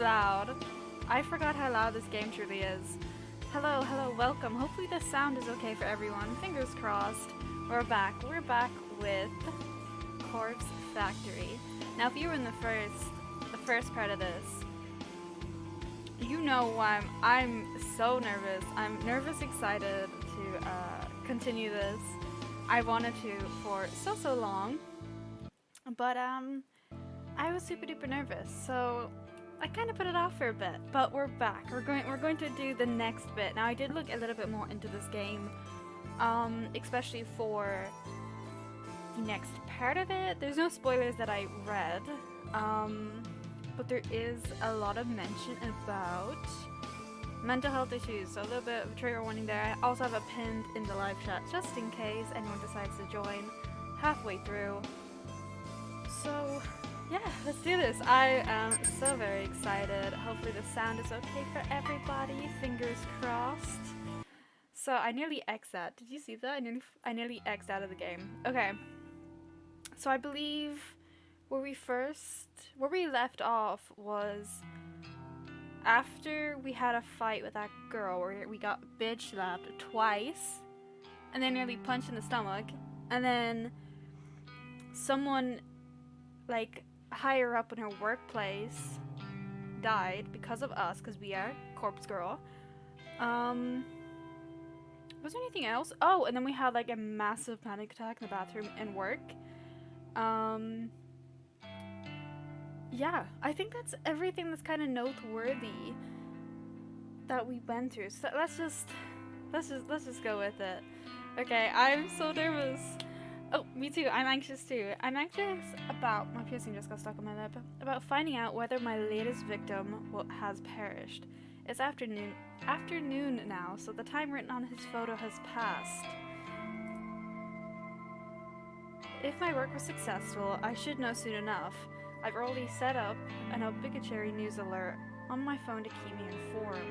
loud. I forgot how loud this game truly is. Hello, hello, welcome. Hopefully the sound is okay for everyone. Fingers crossed. We're back. We're back with Corpse Factory. Now, if you were in the first part of this, you know why I'm so nervous. I'm nervous, excited to continue this. I wanted to for so long, but I was super duper nervous, so I kind of put it off for a bit. But we're back. We're going to do the next bit. Now, I did look a little bit more into this game, especially for the next part of it. There's no spoilers that I read, but there is a lot of mention about mental health issues, so a little bit of a trigger warning there. I also have a pinned in the live chat just in case anyone decides to join halfway through. So yeah, let's do this. I am so very excited. Hopefully the sound is okay for everybody. Fingers crossed. So I nearly X'd out. Did you see that? I nearly X'd out of the game. Okay. So I believe where we left off was after we had a fight with that girl where we got bitch slapped twice and then nearly punched in the stomach, and then someone like higher up in her workplace died because of us, because we are Corpse Girl. Was there anything else? Oh, and then we had like a massive panic attack in the bathroom in work. Yeah, I think that's everything that's kind of noteworthy that we went through. So let's just go with it. Okay, I'm so nervous. Oh, me too. I'm anxious too. I'm anxious about my piercing just got stuck on my lip. About finding out whether my latest victim has perished. It's afternoon now, so the time written on his photo has passed. If my work was successful, I should know soon enough. I've already set up an obligatory news alert on my phone to keep me informed.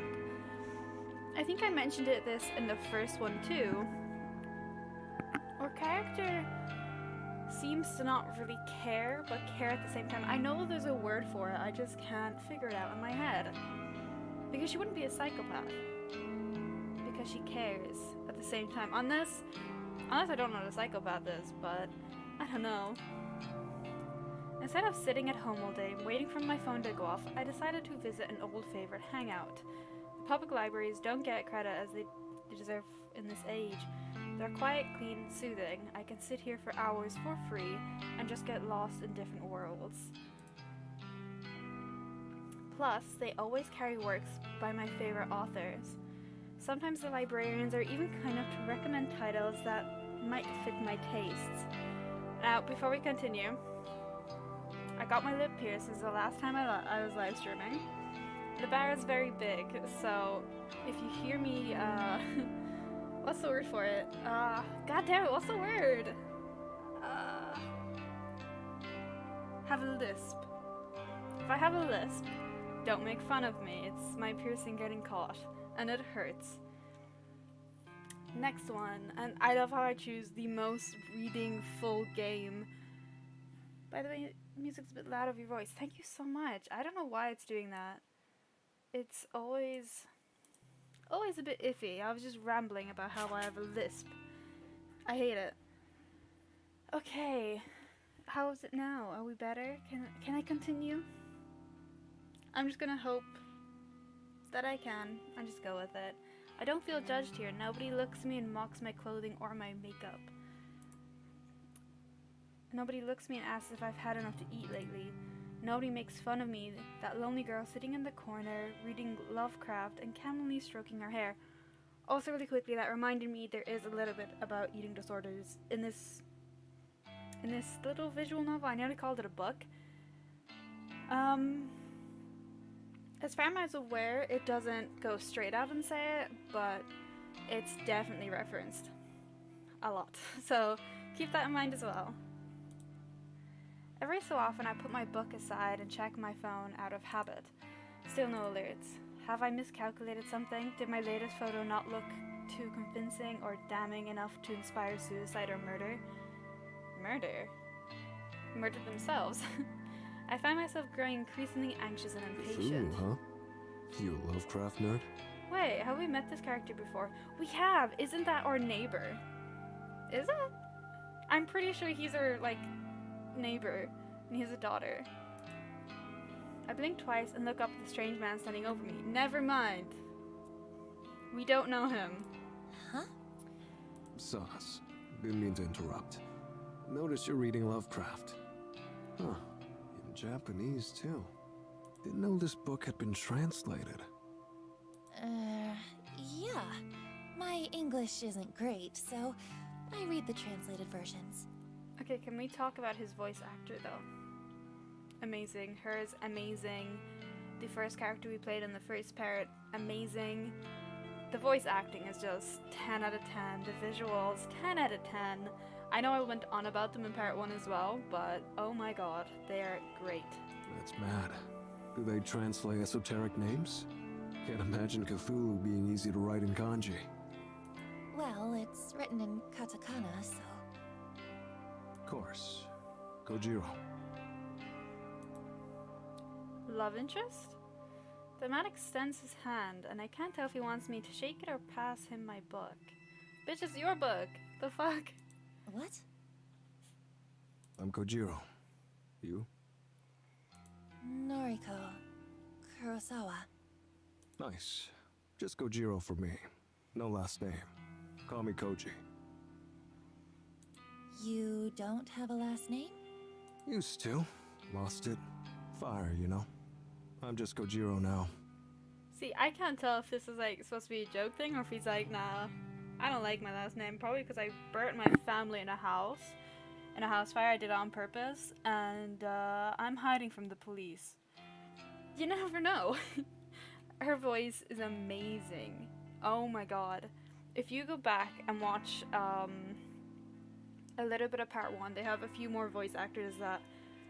I think I mentioned this in the first one too. Our character seems to not really care, but care at the same time. I know there's a word for it, I just can't figure it out in my head. Because she wouldn't be a psychopath. Because she cares at the same time. Unless I don't know what a psychopath is, but I don't know. Instead of sitting at home all day, waiting for my phone to go off, I decided to visit an old favorite hangout. The public libraries don't get credit as they deserve in this age. They're quiet, clean, soothing. I can sit here for hours for free and just get lost in different worlds. Plus, they always carry works by my favorite authors. Sometimes the librarians are even kind enough to recommend titles that might fit my tastes. Now, before we continue, I got my lip pierced. This is the last time I was live streaming. The bar is very big, so if you hear me, what's the word for it? God damn it, what's the word? Have a lisp. If I have a lisp, don't make fun of me. It's my piercing getting caught, and it hurts. Next one, and I love how I choose the most reading full game. By the way, music's a bit loud of your voice. Thank you so much. I don't know why it's doing that. It's always a bit iffy. I was just rambling about how I have a lisp. I hate it. Okay, how is it now? Are we better? Can I continue? I'm just gonna hope that I can and just go with it. I don't feel judged here. Nobody looks at me and mocks my clothing or my makeup. Nobody looks at me and asks if I've had enough to eat lately. Nobody makes fun of me, that lonely girl sitting in the corner, reading Lovecraft and calmly stroking her hair. Also, really quickly, that reminded me there is a little bit about eating disorders in this little visual novel. I nearly called it a book. As far as I'm aware, it doesn't go straight out and say it, but it's definitely referenced a lot. So keep that in mind as well. Every so often I put my book aside and check my phone out of habit. Still no alerts. Have I miscalculated something? Did my latest photo not look too convincing or damning enough to inspire suicide or murder? Murder? Murder themselves. I find myself growing increasingly anxious and impatient. Cthulhu, huh? You a Lovecraft nerd? Wait, have we met this character before? We have! Isn't that our neighbor? Is it? I'm pretty sure he's our, like, neighbor, and he has a daughter. I blink twice and look up at the strange man standing over me. Never mind. We don't know him. Huh? Sauce. Didn't mean to interrupt. Notice you're reading Lovecraft. Huh. In Japanese, too. Didn't know this book had been translated. Yeah. My English isn't great, so I read the translated versions. Okay, can we talk about his voice actor, though? Amazing. Hers, amazing. The first character we played in the first part, amazing. The voice acting is just 10 out of 10. The visuals, 10 out of 10. I know I went on about them in part 1 as well, but oh my god, they are great. That's mad. Do they translate esoteric names? Can't imagine Cthulhu being easy to write in kanji. Well, it's written in katakana, so... Of course. Kojiro. Love interest? The man extends his hand, and I can't tell if he wants me to shake it or pass him my book. Bitch, it's your book! The fuck? What? I'm Kojiro. You? Noriko. Kurosawa. Nice. Just Kojiro for me. No last name. Call me Koji. You don't have a last name? Used to. Lost it. Fire, you know. I'm just Kojiro now. See, I can't tell if this is like supposed to be a joke thing or if he's like, nah, I don't like my last name. Probably because I burnt my family in a house fire. I did it on purpose, and I'm hiding from the police. You never know. Her voice is amazing. Oh my god. If you go back and watch a little bit of part 1, they have a few more voice actors that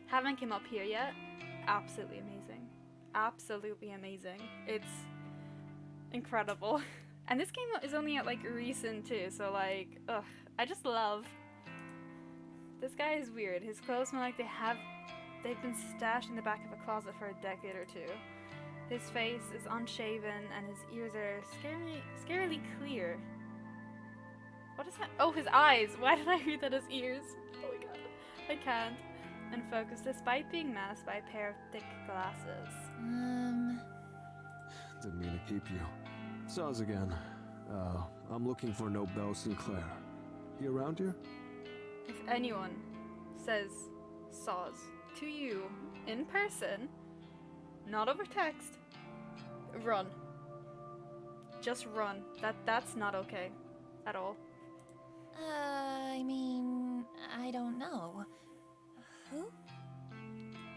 haven't come up here yet. Absolutely amazing. Absolutely amazing. It's incredible. And this game is only at like recent too, so like, ugh, I just love. This guy is weird. His clothes smell like they've been stashed in the back of a closet for a decade or two. His face is unshaven and his ears are scarily clear. What is that? Oh, his eyes! Why did I read that as ears? Oh my god. I can't. And focus despite being masked by a pair of thick glasses. Didn't mean to keep you. Saws again. I'm looking for Nobel Sinclair. He around here? If anyone says saws to you in person, not over text, run. Just run. That's not okay. At all. I mean, I don't know. Who?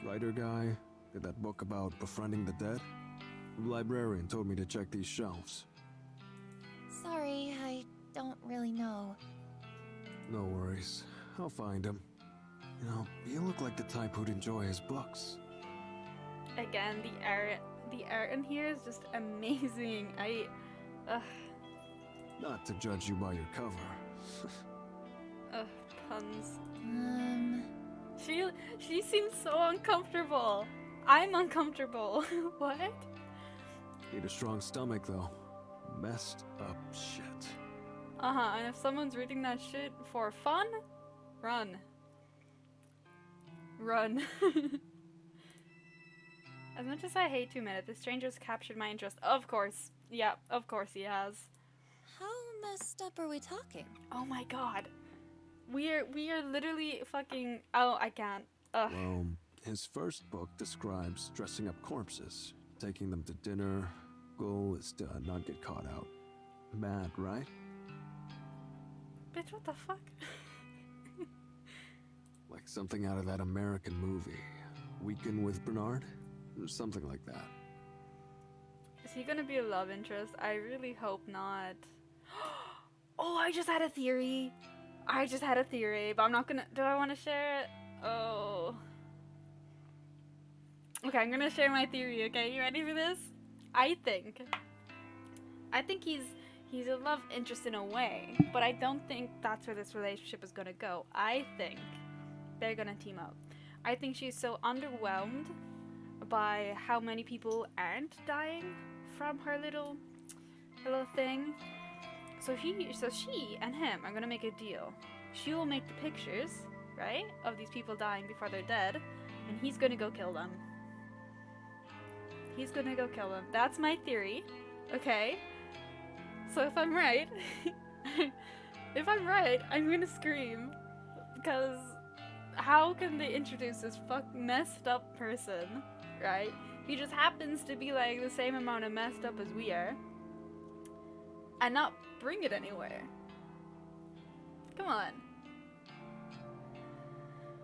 Writer guy. Did that book about befriending the dead? The librarian told me to check these shelves. Sorry, I don't really know. No worries. I'll find him. You know, you look like the type who'd enjoy his books. Again, the art in here is just amazing. Not to judge you by your cover. Puns. She seems so uncomfortable. I'm uncomfortable. What? Need a strong stomach, though. Messed up shit. And if someone's reading that shit for fun, run. Run. As much as I hate to admit it, the stranger's captured my interest. Of course. Yeah, of course he has. How messed up are we talking? Oh my god. We are literally fucking... Oh, I can't. Ugh. Well, his first book describes dressing up corpses, taking them to dinner. Goal is to not get caught out. Mad, right? Bitch, what the fuck? Like something out of that American movie. Weekend with Bernard? Or something like that. Is he gonna be a love interest? I really hope not. Oh, I just had a theory. But I'm not gonna... Do I want to share it? Oh. Okay, I'm gonna share my theory, okay? You ready for this? I think he's a love interest in a way, but I don't think that's where this relationship is gonna go. I think they're gonna team up. I think she's so underwhelmed by how many people aren't dying from her little thing. So she and him are gonna make a deal. She will make the pictures, right, of these people dying before they're dead, and he's gonna go kill them. He's gonna go kill them. That's my theory. Okay? So if I'm right, I'm gonna scream. Because how can they introduce this messed up person, right? He just happens to be like the same amount of messed up as we are, and not bring it anywhere. Come on.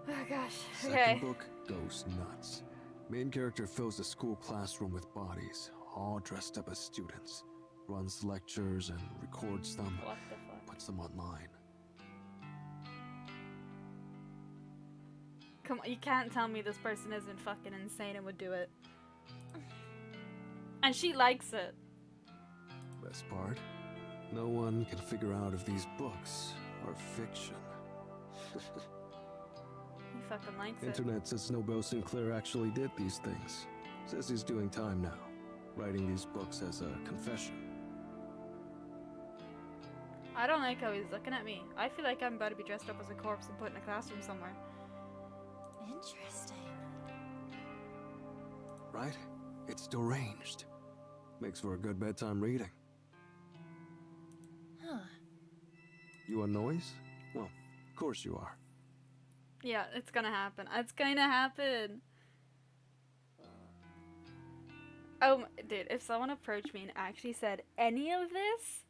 Oh gosh. Okay. Second book goes nuts. Main character fills the school classroom with bodies, all dressed up as students. Runs lectures and records them. What the fuck? Puts them online. Come on, you can't tell me this person isn't fucking insane and would do it. And she likes it. Best part? No one can figure out if these books are fiction. He fucking likes it. Internet says Snowbell Sinclair actually did these things. Says he's doing time now, writing these books as a confession. I don't like how he's looking at me. I feel like I'm about to be dressed up as a corpse and put in a classroom somewhere. Interesting. Right? It's deranged. Makes for a good bedtime reading. Huh. You want noise? Well, of course you are. Yeah, it's gonna happen. It's gonna happen. Oh, dude, if someone approached me and actually said any of this,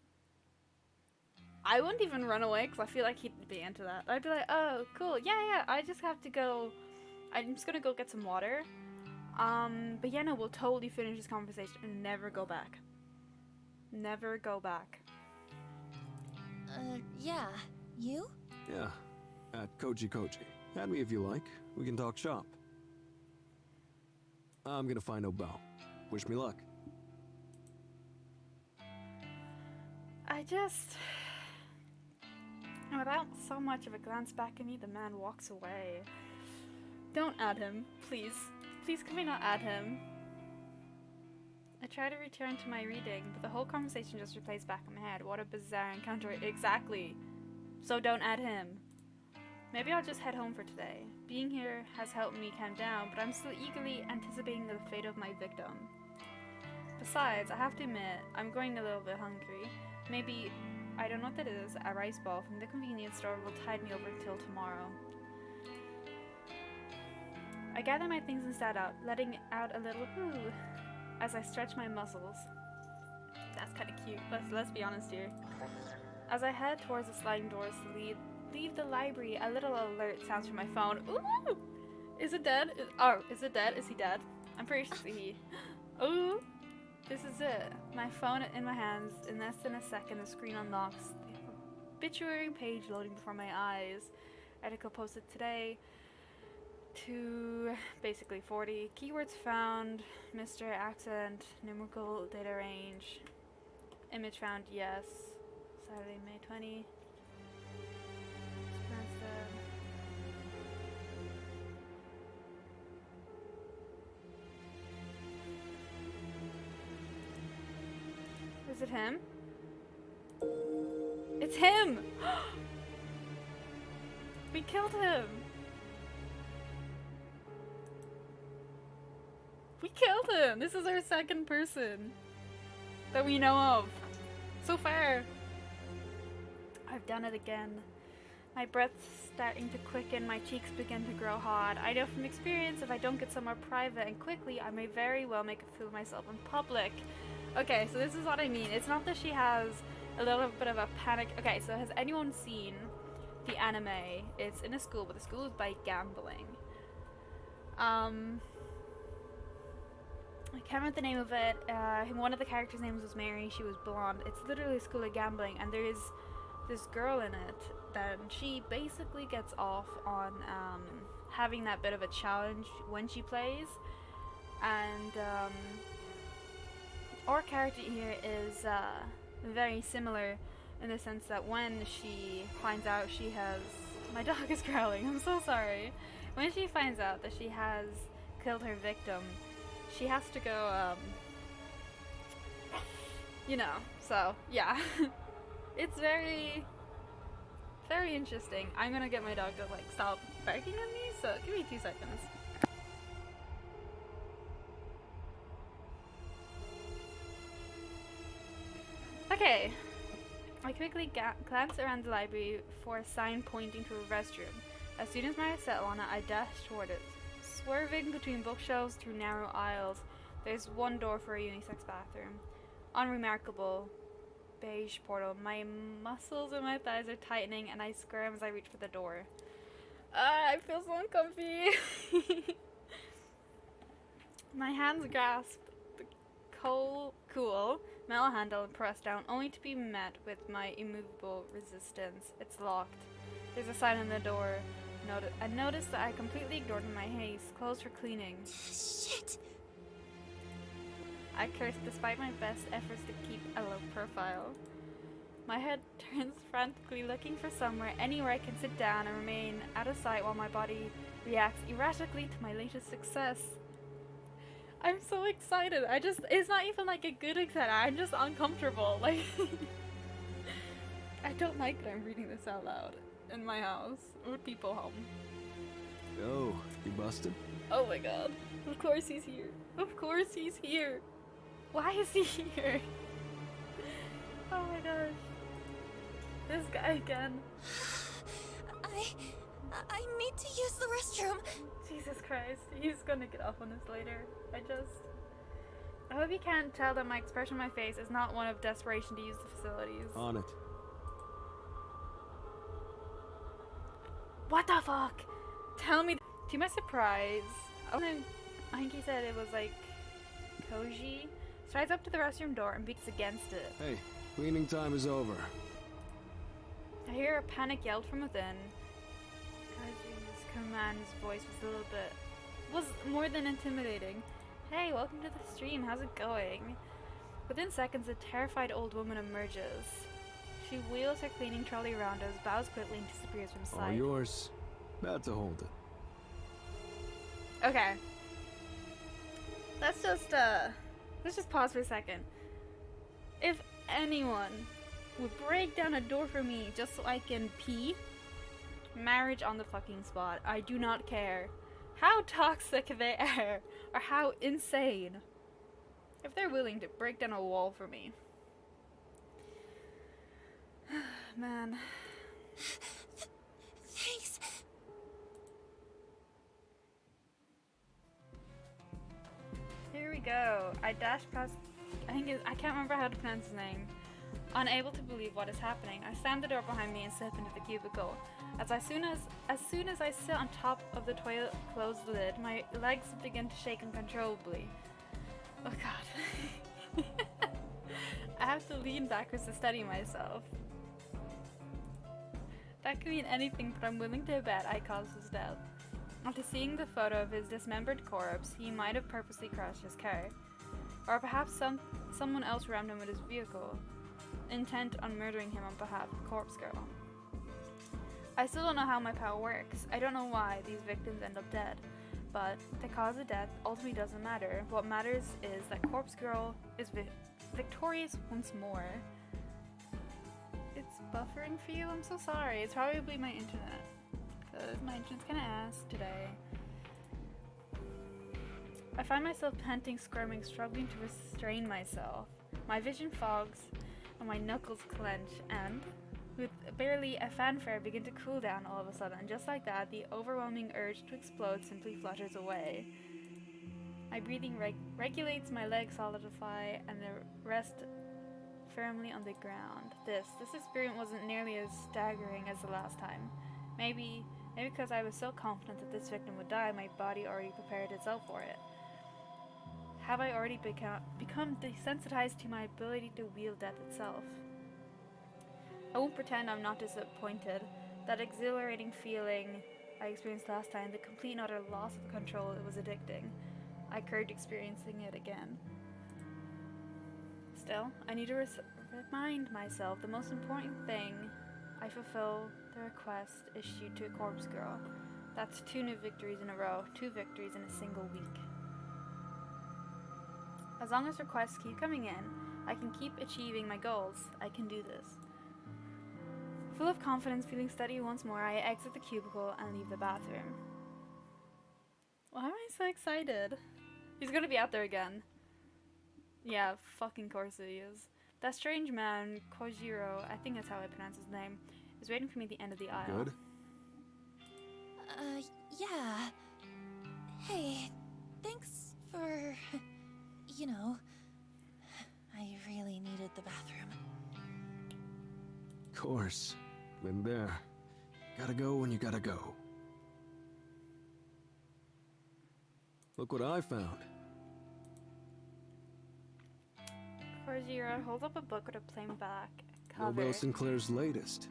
I wouldn't even run away because I feel like he'd be into that. I'd be like, oh, cool, yeah, I just have to go. I'm just gonna go get some water. But yeah, no, we'll totally finish this conversation and never go back. Never go back. Yeah. You? Yeah, at Koji Koji. Add me if you like. We can talk shop. I'm gonna find Obel. Wish me luck. And without so much of a glance back at me, the man walks away. Don't add him, please. Please, can we not add him? I try to return to my reading, but the whole conversation just replays back in my head. What a bizarre encounter. Exactly. So don't add him. Maybe I'll just head home for today. Being here has helped me calm down, but I'm still eagerly anticipating the fate of my victim. Besides, I have to admit, I'm going a little bit hungry. Maybe, I don't know what that is, a rice ball from the convenience store will tide me over until tomorrow. I gather my things and stand up, letting out a little whoo as I stretch my muscles. That's kind of cute, let's be honest here. As I head towards the sliding doors to leave the library, a little alert sounds from my phone. Ooh! Is it dead? Is it dead? Is he dead? I'm pretty sure he. Ooh! This is it. My phone in my hands. In less than a second, the screen unlocks. The obituary page loading before my eyes. Article posted today. To basically 40. Keywords found. Mr. Accent. Numerical data range. Image found. Yes. Saturday, May 20. Is it him? It's him! We killed him! We killed him! This is our second person that we know of so far. I've done it again. My breath's starting to quicken, my cheeks begin to grow hot. I know from experience if I don't get somewhere private and quickly, I may very well make a fool of myself in public. Okay, so this is what I mean. It's not that she has a little bit of a panic. Okay, so has anyone seen the anime? It's in a school, but the school is by gambling. I can't remember the name of it. One of the characters' names was Mary. She was blonde. It's literally a school of gambling, and there is this girl in it that she basically gets off on having that bit of a challenge when she plays. And our character here is very similar in the sense that when she finds out she has... My dog is growling, I'm so sorry. When she finds out that she has killed her victim, she has to go, you know, so, yeah. It's very, very interesting. I'm gonna get my dog to, like, stop barking at me, so give me 2 seconds. Okay. I quickly glance around the library for a sign pointing to a restroom. As soon as my eyes settle on it, I dash toward it. Swerving between bookshelves through narrow aisles, there's one door for a unisex bathroom. Unremarkable beige portal. My muscles in my thighs are tightening and I squirm as I reach for the door. I feel so uncomfy. My hands grasp the cool metal handle and press down, only to be met with my immovable resistance. It's locked. There's a sign on the door. I notice that I completely ignored in my haste. Closed for cleaning. Shit! I curse despite my best efforts to keep a low profile. My head turns frantically, looking for anywhere I can sit down and remain out of sight while my body reacts erratically to my latest success. I'm so excited. It's not even like a good excitement. I'm just uncomfortable. Like, I don't like that I'm reading this out loud in my house with people home. Oh, you busted? Oh my god. Of course he's here. Of course he's here. Why is he here? Oh my gosh. This guy again. I need to use the restroom. Jesus Christ. He's gonna get off on this later. I hope you can't tell that my expression on my face is not one of desperation to use the facilities. On it. What the fuck? Tell me. To my surprise, I think he said it was like Koji strides up to the restroom door and beats against it. Hey, cleaning time is over. I hear a panic yelled from within. Koji's command, his voice was more than intimidating. Hey, welcome to the stream. How's it going? Within seconds, a terrified old woman emerges. She wheels her cleaning trolley around us, bows quickly, and disappears from sight. All yours. Bad to hold it. Okay. Let's just pause for a second. If anyone would break down a door for me just so I can pee, marriage on the fucking spot. I do not care how toxic they are or how insane. If they're willing to break down a wall for me. Man. Thanks. Here we go. I dash past. I can't remember how to pronounce his name. Unable to believe what is happening, I slam the door behind me and slip into the cubicle. As soon as I sit on top of the toilet closed lid, my legs begin to shake uncontrollably. Oh god. I have to lean backwards to steady myself. That could mean anything, but I'm willing to bet I caused his death. After seeing the photo of his dismembered corpse, he might have purposely crashed his car. Or perhaps someone else rammed him with his vehicle, intent on murdering him on behalf of Corpse Girl. I still don't know how my power works. I don't know why these victims end up dead, but the cause of death ultimately doesn't matter. What matters is that Corpse Girl is victorious once more. It's buffering for you? I'm so sorry. It's probably my internet, because my internet's kind of ass today. I find myself panting, squirming, struggling to restrain myself. My vision fogs and my knuckles clench, and with barely a fanfare begin to cool down all of a sudden. And just like that, the overwhelming urge to explode simply flutters away. My breathing regulates, my legs solidify, and the rest firmly on the ground. This experience wasn't nearly as staggering as the last time. Maybe because I was so confident that this victim would die, my body already prepared itself for it. Have I already become desensitized to my ability to wield death itself? I won't pretend I'm not disappointed. That exhilarating feeling I experienced last time, the complete and utter loss of control, it was addicting. I craved experiencing it again. Still, I need to remind myself the most important thing, I fulfill the request issued to a Corpse Girl. That's 2 new victories in a row. 2 victories in a single week. As long as requests keep coming in, I can keep achieving my goals. I can do this. Full of confidence, feeling steady once more, I exit the cubicle and leave the bathroom. Why am I so excited? He's gonna be out there again. Yeah, fucking course he is. That strange man, Kojiro, I think that's how I pronounce his name, is waiting for me at the end of the aisle. Good? Yeah. Hey, thanks for... you know, I really needed the bathroom. Course. Been there. Gotta go when you gotta go. Look what I found. Kojiro holds up a book with a plain black cover. Nobel Sinclair's latest.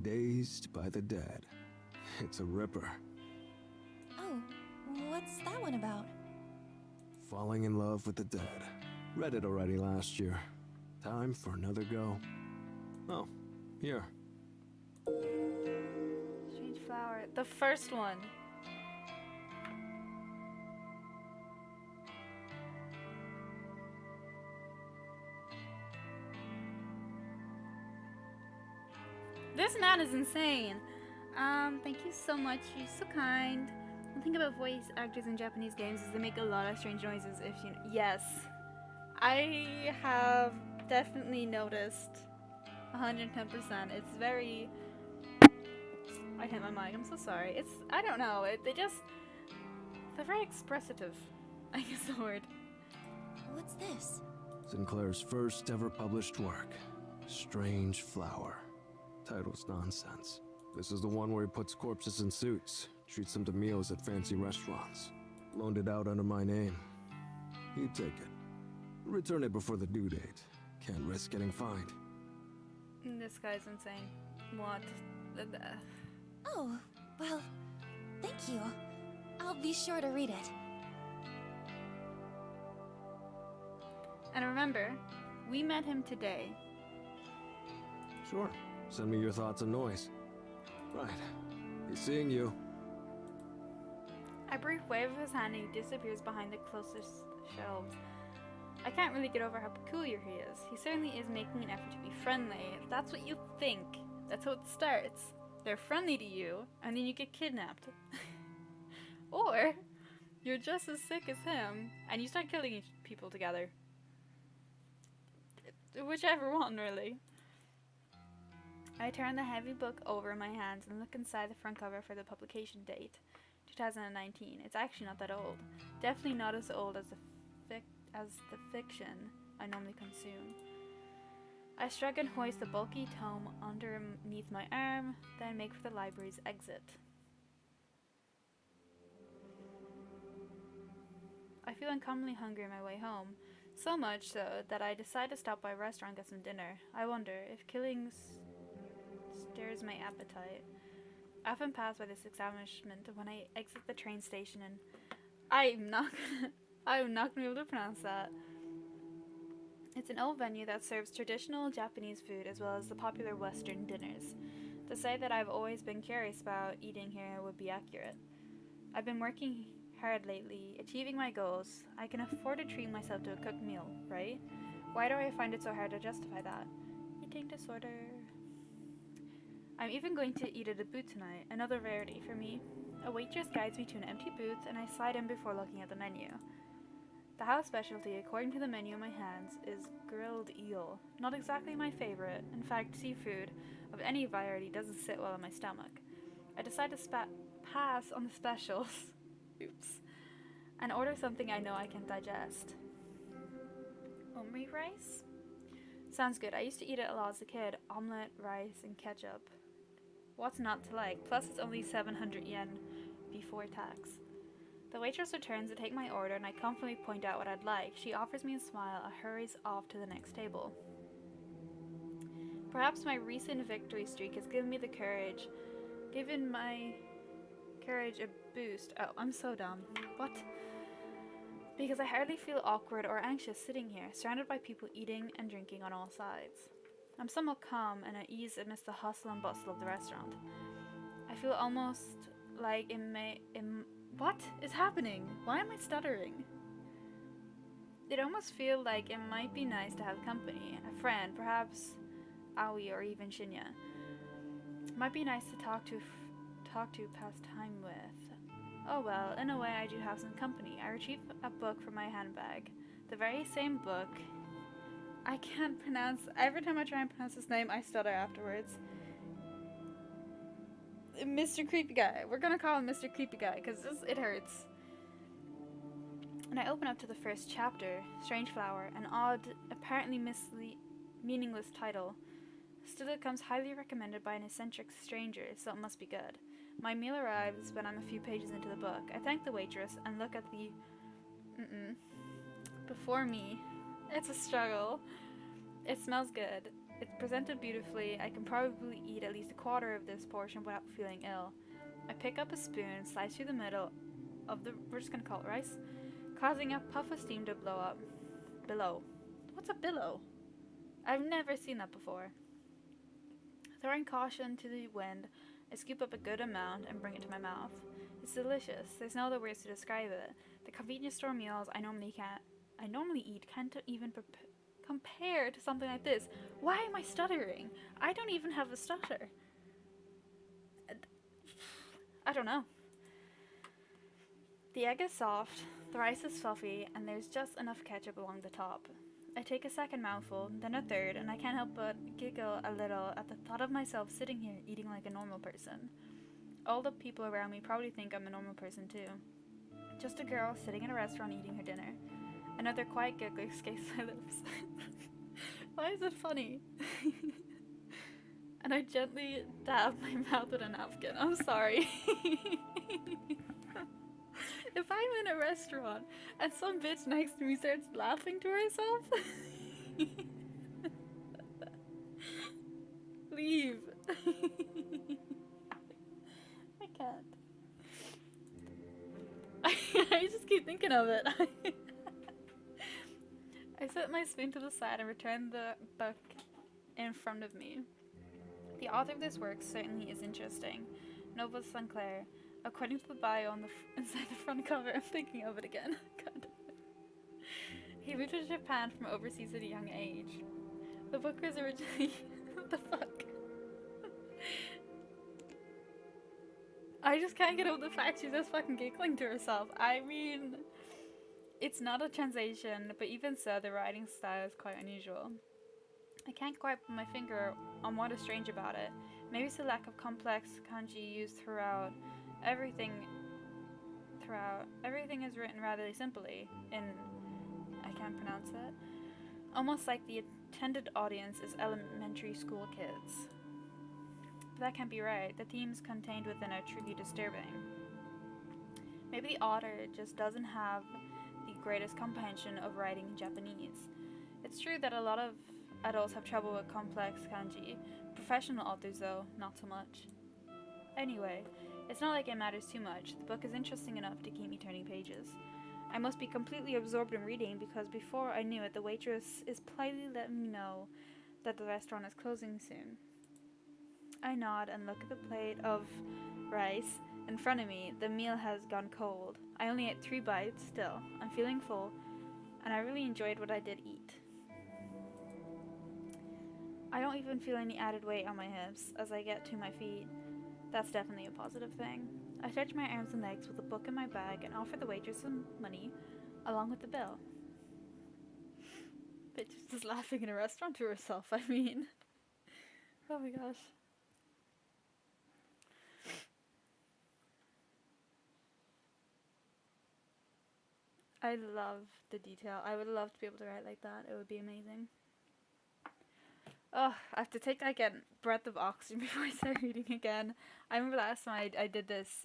Dazed by the Dead. It's a ripper. Oh, what's that one about? Falling in love with the dead. Read it already last year. Time for another go. Oh, here. Strange flower. The first one. This man is insane. Thank you so much. You're so kind. One thing about voice actors in Japanese games is they make a lot of strange noises. If you yes, I have definitely noticed. 110%. It's very. I hit my mic. I'm so sorry. It's I don't know. They're very expressive. I guess the word. What's this? Sinclair's first ever published work. Strange Flower. Title's nonsense. This is the one where he puts corpses in suits, treats them to meals at fancy restaurants. Loaned it out under my name. You take it. Return it before the due date. Can't risk getting fined. This guy's insane. What? Oh, well, thank you. I'll be sure to read it. And remember, we met him today. Sure. Send me your thoughts and noise. Right. Be seeing you. A brief wave of his hand and he disappears behind the closest shelves. I can't really get over how peculiar he is. He certainly is making an effort to be friendly. If that's what you think, that's how it starts. They're friendly to you, and then you get kidnapped. Or, you're just as sick as him, and you start killing people together. Whichever one, really. I turn the heavy book over in my hands and look inside the front cover for the publication date. 2019. It's actually not that old. Definitely not as old as the fiction I normally consume. I shrug and hoist the bulky tome underneath my arm, then make for the library's exit. I feel uncommonly hungry on my way home. So much so that I decide to stop by a restaurant and get some dinner. I wonder if killing stirs my appetite. I often pass by this establishment when I exit the train station and I'm not gonna be able to pronounce that. It's an old venue that serves traditional Japanese food as well as the popular Western dinners. To say that I've always been curious about eating here would be accurate. I've been working hard lately, achieving my goals. I can afford to treat myself to a cooked meal, right? Why do I find it so hard to justify that? Eating disorder. I'm even going to eat at a booth tonight, another rarity for me. A waitress guides me to an empty booth and I slide in before looking at the menu. The house specialty, according to the menu in my hands, is grilled eel. Not exactly my favorite. In fact, seafood of any variety doesn't sit well in my stomach. I decide to pass on the specials. Oops. And order something I know I can digest. Omri rice? Sounds good. I used to eat it a lot as a kid. Omelette, rice, and ketchup. What's not to like? Plus it's only 700 yen before tax. The waitress returns to take my order and I confidently point out what I'd like. She offers me a smile and hurries off to the next table. Perhaps my recent victory streak has given my courage a boost. Oh, I'm so dumb. What? Because I hardly feel awkward or anxious sitting here, surrounded by people eating and drinking on all sides. I'm somewhat calm and at ease amidst the hustle and bustle of the restaurant. I feel almost like what is happening? Why am I stuttering? It almost feels like it might be nice to have company, a friend, perhaps Aoi or even Shinya. Might be nice to talk to, pass time with. Oh well, in a way I do have some company. I retrieved a book from my handbag. The very same book. I can't pronounce. Every time I try and pronounce his name, I stutter afterwards. Mr. Creepy Guy. We're gonna call him Mr. Creepy Guy because it hurts. And I open up to the first chapter, Strange Flower, an odd, apparently meaningless title. Still, it comes highly recommended by an eccentric stranger, so it must be good. My meal arrives when I'm a few pages into the book. I thank the waitress and look at the before me. It's a struggle. It smells good. It's presented beautifully. I can probably eat at least a quarter of this portion without feeling ill. I pick up a spoon, slice through the middle of the, we're just gonna call it rice, causing a puff of steam to blow up. Billow. What's a billow? I've never seen that before. Throwing caution to the wind, I scoop up a good amount and bring it to my mouth. It's delicious. There's no other words to describe it. The convenience store meals I normally eat can't even compare to something like this. Why am I stuttering? I don't even have a stutter. I don't know. The egg is soft, the rice is fluffy, and there's just enough ketchup along the top. I take a second mouthful, then a third, and I can't help but giggle a little at the thought of myself sitting here eating like a normal person. All the people around me probably think I'm a normal person too. Just a girl sitting in a restaurant eating her dinner. Another quiet giggle escapes my lips. Why is it funny? And I gently dab my mouth with a napkin. I'm sorry. If I'm in a restaurant and some bitch next to me starts laughing to herself, leave. I can't. I just keep thinking of it. I set my spoon to the side and return the book in front of me. The author of this work certainly is interesting. Nova Sinclair. According to the bio on the inside the front cover, I'm thinking of it again. God. He moved to Japan from overseas at a young age. The book was originally... What the fuck? I just can't get over the fact she's just fucking giggling to herself. I mean... It's not a translation, but even so, the writing style is quite unusual. I can't quite put my finger on what is strange about it. Maybe it's the lack of complex kanji used throughout. Everything is written rather simply in, I can't pronounce it, almost like the intended audience is elementary school kids. But that can't be right. The themes contained within are truly disturbing. Maybe the author just doesn't have the greatest comprehension of writing in Japanese. It's true that a lot of adults have trouble with complex kanji. Professional authors, though, not so much. Anyway, it's not like it matters too much. The book is interesting enough to keep me turning pages. I must be completely absorbed in reading because before I knew it, the waitress is politely letting me know that the restaurant is closing soon. I nod and look at the plate of rice in front of me. The meal has gone cold. I only ate 3 bites still. I'm feeling full, and I really enjoyed what I did eat. I don't even feel any added weight on my hips as I get to my feet. That's definitely a positive thing. I stretch my arms and legs with the book in my bag and offer the waitress some money along with the bill. Bitch is just laughing in a restaurant to herself, I mean. Oh my gosh. I love the detail. I would love to be able to write like that. It would be amazing. Oh, I have to take like a breath of oxygen before I start reading again. I remember last time I did this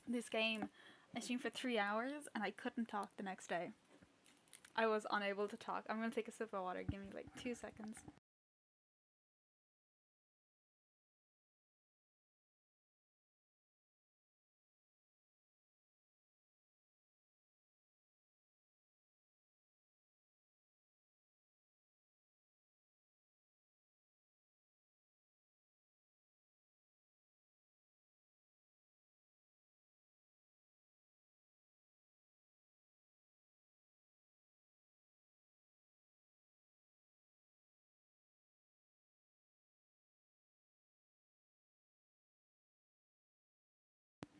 this game. I streamed for 3 hours and I couldn't talk the next day. I was unable to talk. I'm gonna take a sip of water. Give me like 2 seconds.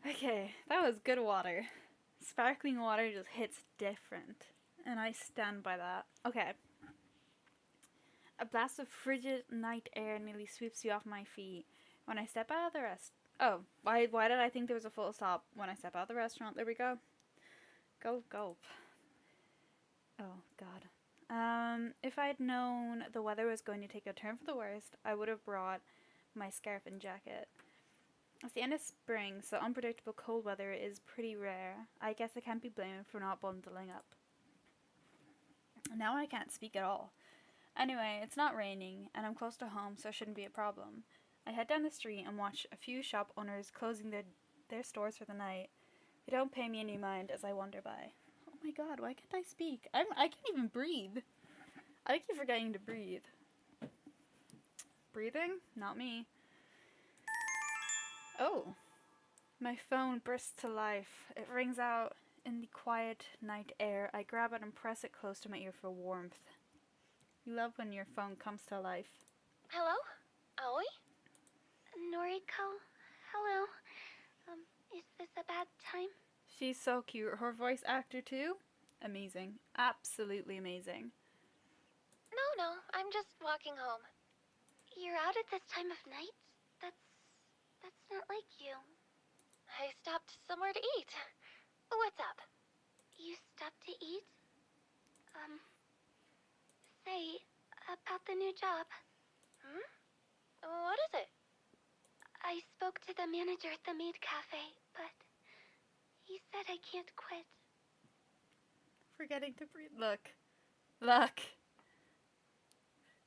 Okay, that was good water. Sparkling water just hits different. And I stand by that. Okay. A blast of frigid night air nearly sweeps you off my feet. When I step out of the Oh, why did I think there was a full stop? When I step out of the restaurant, there we go. Gulp. Oh, God. If I'd known the weather was going to take a turn for the worst, I would have brought my scarf and jacket. It's the end of spring, so unpredictable cold weather is pretty rare. I guess I can't be blamed for not bundling up. Now I can't speak at all. Anyway, it's not raining, and I'm close to home, so it shouldn't be a problem. I head down the street and watch a few shop owners closing their stores for the night. They don't pay me any mind as I wander by. Oh my god, why can't I speak? I can't even breathe. I keep forgetting to breathe. Breathing? Not me. Oh. My phone bursts to life. It rings out in the quiet night air. I grab it and press it close to my ear for warmth. You love when your phone comes to life. Hello? Aoi? Noriko? Hello. Is this a bad time? She's so cute. Her voice actor too? Amazing. Absolutely amazing. No, I'm just walking home. You're out at this time of night? That's not like you. I stopped somewhere to eat. What's up? You stopped to eat? Say, about the new job. What is it? I spoke to the manager at the maid cafe, but he said I can't quit. Forgetting to breathe. Look.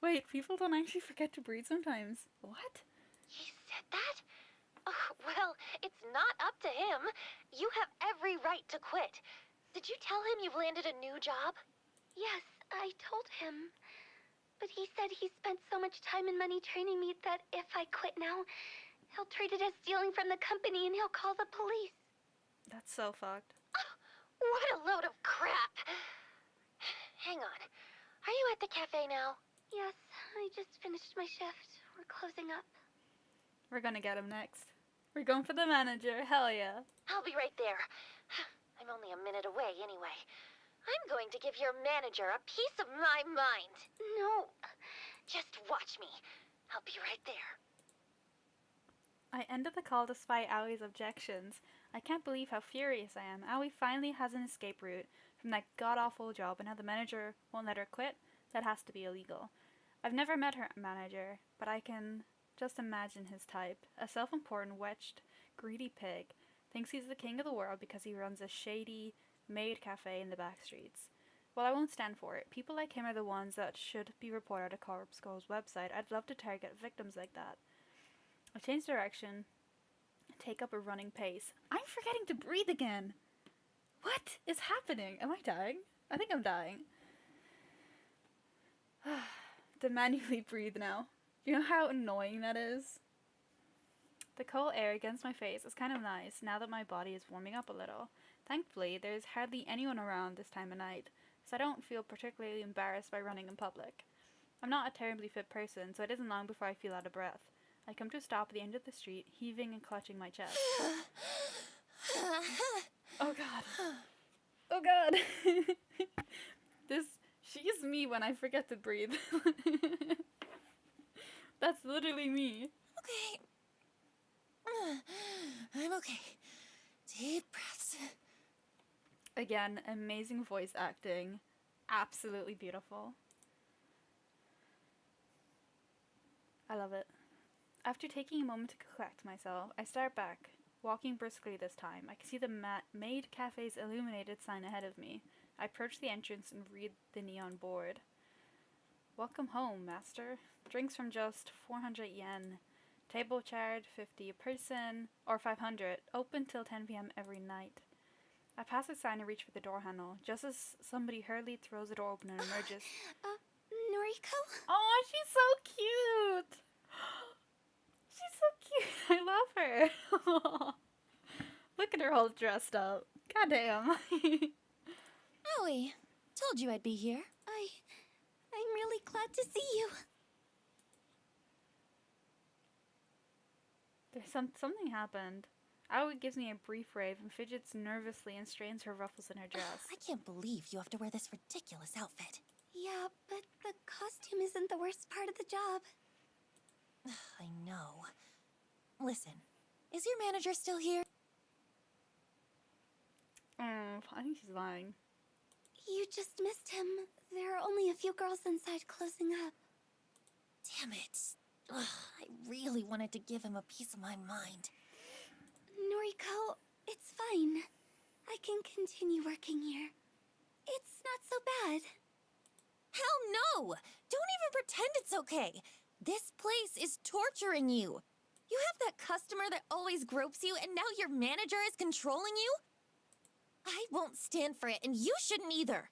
Wait, people don't actually forget to breathe sometimes. What? He said that? Oh, well, it's not up to him. You have every right to quit. Did you tell him you've landed a new job? Yes, I told him. But he said he spent so much time and money training me that if I quit now, he'll treat it as stealing from the company and he'll call the police. That's so fucked. Oh, what a load of crap. Hang on. Are you at the cafe now? Yes, I just finished my shift. We're closing up. We're gonna get him next. We're going for the manager. Hell yeah. I'll be right there. I'm only a minute away anyway. I'm going to give your manager a piece of my mind. No. Just watch me. I'll be right there. I ended the call despite Aoi's objections. I can't believe how furious I am. Aoi finally has an escape route from that god-awful job, and now the manager won't let her quit? That has to be illegal. I've never met her manager, but I can just imagine his type. A self-important, wedged, greedy pig. Thinks he's the king of the world because he runs a shady maid cafe in the back streets. Well, I won't stand for it. People like him are the ones that should be reported at Corpse Girl's website. I'd love to target victims like that. I change direction, take up a running pace. I'm forgetting to breathe again. What is happening? Am I dying? I think I'm dying. To manually breathe now. You know how annoying that is? The cold air against my face is kind of nice now that my body is warming up a little. Thankfully, there's hardly anyone around this time of night, so I don't feel particularly embarrassed by running in public. I'm not a terribly fit person, so it isn't long before I feel out of breath. I come to a stop at the end of the street, heaving and clutching my chest. Oh god. Oh god. She's me when I forget to breathe. That's literally me. Okay. I'm okay. Deep breaths. Again, amazing voice acting. Absolutely beautiful. I love it. After taking a moment to collect myself, I start back, walking briskly this time. I can see the maid cafe's illuminated sign ahead of me. I approach the entrance and read the neon board. Welcome home, master. Drinks from just 400 yen. Table charge 50 a person, or 500. Open till 10 p.m. every night. I pass the sign and reach for the door handle, just as somebody hurriedly throws the door open and emerges. Noriko? Oh, she's so cute! She's so cute. I love her. Look at her all dressed up. Goddamn. Aoi, told you I'd be here. I'm really glad to see you. There's something happened. Aoi gives me a brief rave and fidgets nervously and strains her ruffles in her dress. I can't believe you have to wear this ridiculous outfit. Yeah, but the costume isn't the worst part of the job. I know. Listen, is your manager still here? I think she's lying. You just missed him. There are only a few girls inside closing up. Damn it. Ugh, I really wanted to give him a piece of my mind. Noriko, it's fine. I can continue working here. It's not so bad. Hell no! Don't even pretend it's okay. This place is torturing you. You have that customer that always gropes you, and now your manager is controlling you? I won't stand for it, and you shouldn't either.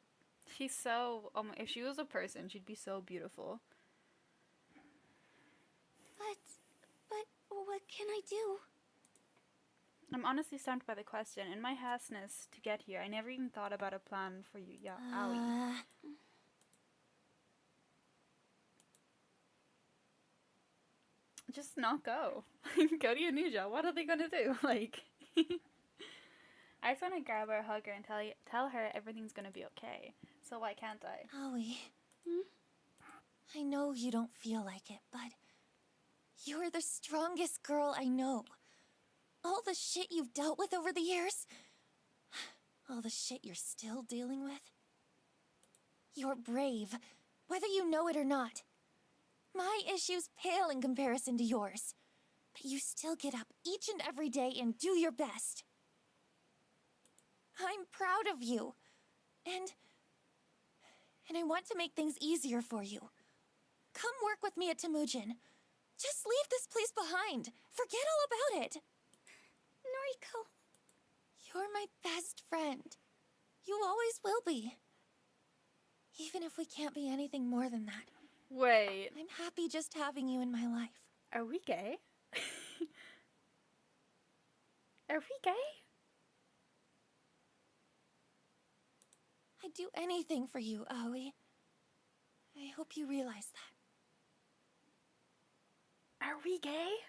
She's so... if she was a person, she'd be so beautiful. But what can I do? I'm honestly stumped by the question. In my hasteness to get here, I never even thought about a plan for you, Aoi. Just not go. Go to your new job. What are they gonna do? Like... I just want to grab her, hug her, and tell her everything's gonna be okay. So why can't I? Aoi. I know you don't feel like it, but... you're the strongest girl I know. All the shit you've dealt with over the years... all the shit you're still dealing with... you're brave, whether you know it or not. My issues pale in comparison to yours. But you still get up each and every day and do your best. I'm proud of you. And I want to make things easier for you. Come work with me at Temujin. Just leave this place behind. Forget all about it. Noriko. You're my best friend. You always will be. Even if we can't be anything more than that. Wait. I'm happy just having you in my life. Are we gay? Are we gay? I'd do anything for you, Aoi. I hope you realize that. Are we gay?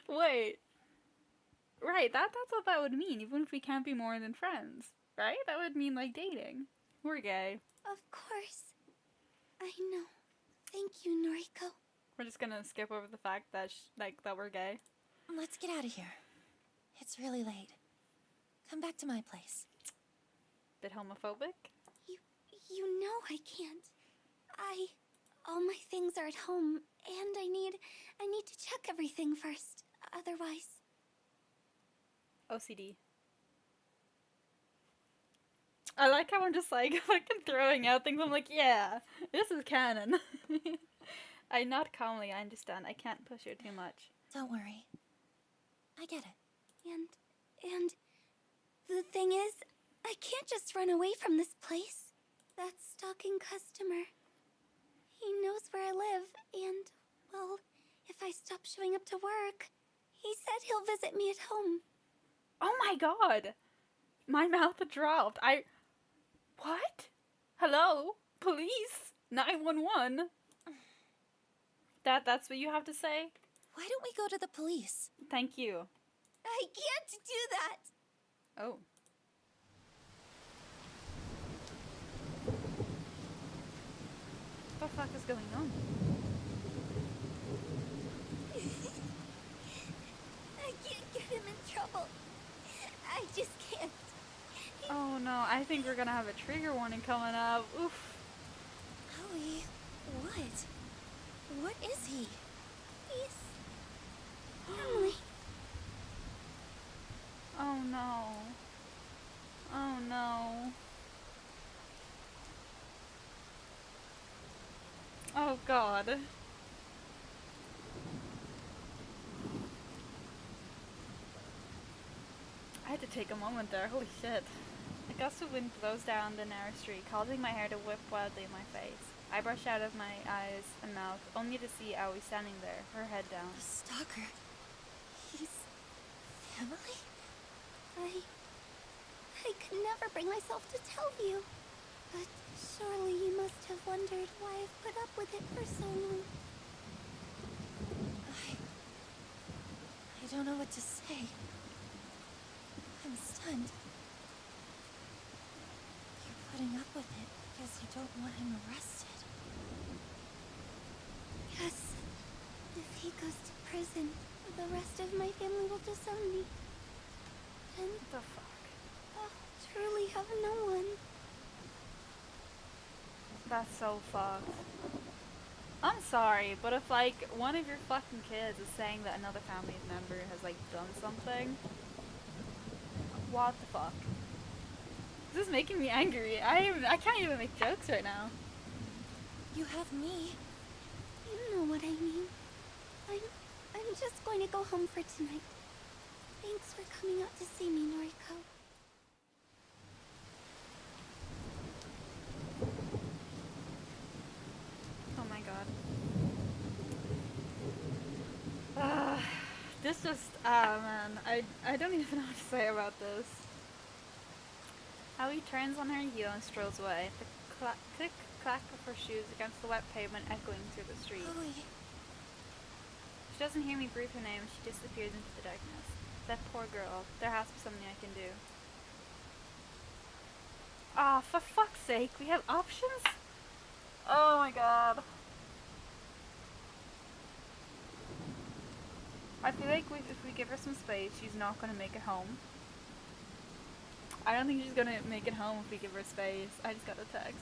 Wait. Right, that's what that would mean, even if we can't be more than friends. Right? That would mean, like, dating. We're gay. Of course. I know. Thank you, Noriko. We're just gonna skip over the fact that, that we're gay. Let's get out of here. It's really late. Come back to my place. Bit homophobic? You know I can't. All my things are at home, and I need to check everything first. Otherwise... OCD. I like how I'm just like fucking throwing out things. I'm like, yeah, this is canon. I nod calmly, I understand. I can't push her too much. Don't worry. I get it. And the thing is, I can't just run away from this place. That stalking customer, he knows where I live, and, well, if I stop showing up to work, he said he'll visit me at home. Oh my god! My mouth dropped. What? Hello? Police? 911? That's what you have to say? Why don't we go to the police? Thank you. I can't do that! Oh. What the fuck is going on? I can't get him in trouble. I just can't. Oh no, I think we're gonna have a trigger warning coming up. Oof. Howie, what? What is he? He's... Emily. Oh no. Oh no. Oh god. I had to take a moment there, holy shit. A gust of wind blows down the narrow street, causing my hair to whip wildly in my face. I brush out of my eyes and mouth, only to see Aoi standing there, her head down. The stalker. He's... Emily? I could never bring myself to tell you. But Surely you must have wondered why I've put up with it for so long. I don't know what to say. I'm stunned. You're putting up with it because you don't want him arrested. Yes. If he goes to prison, the rest of my family will disown me. And What the fuck? I'll truly have no one. That's so fucked. I'm sorry, but if like one of your fucking kids is saying that another family member has like done something, what the fuck? This is making me angry. I can't even make jokes right now. You have me. You know what I mean. I'm just going to go home for tonight. Thanks for coming out to see me, Noriko. Oh my god. This just, man, I don't even know what to say about this. Aoi turns on her heel and strolls away, the click-clack of her shoes against the wet pavement echoing through the street. Aoi. She doesn't hear me breathe her name and she disappears into the darkness. That poor girl. There has to be something I can do. Ah, for fuck's sake, we have options? Oh my god. I feel like if we give her some space, she's not gonna make it home. I don't think she's gonna make it home if we give her space. I just got a text.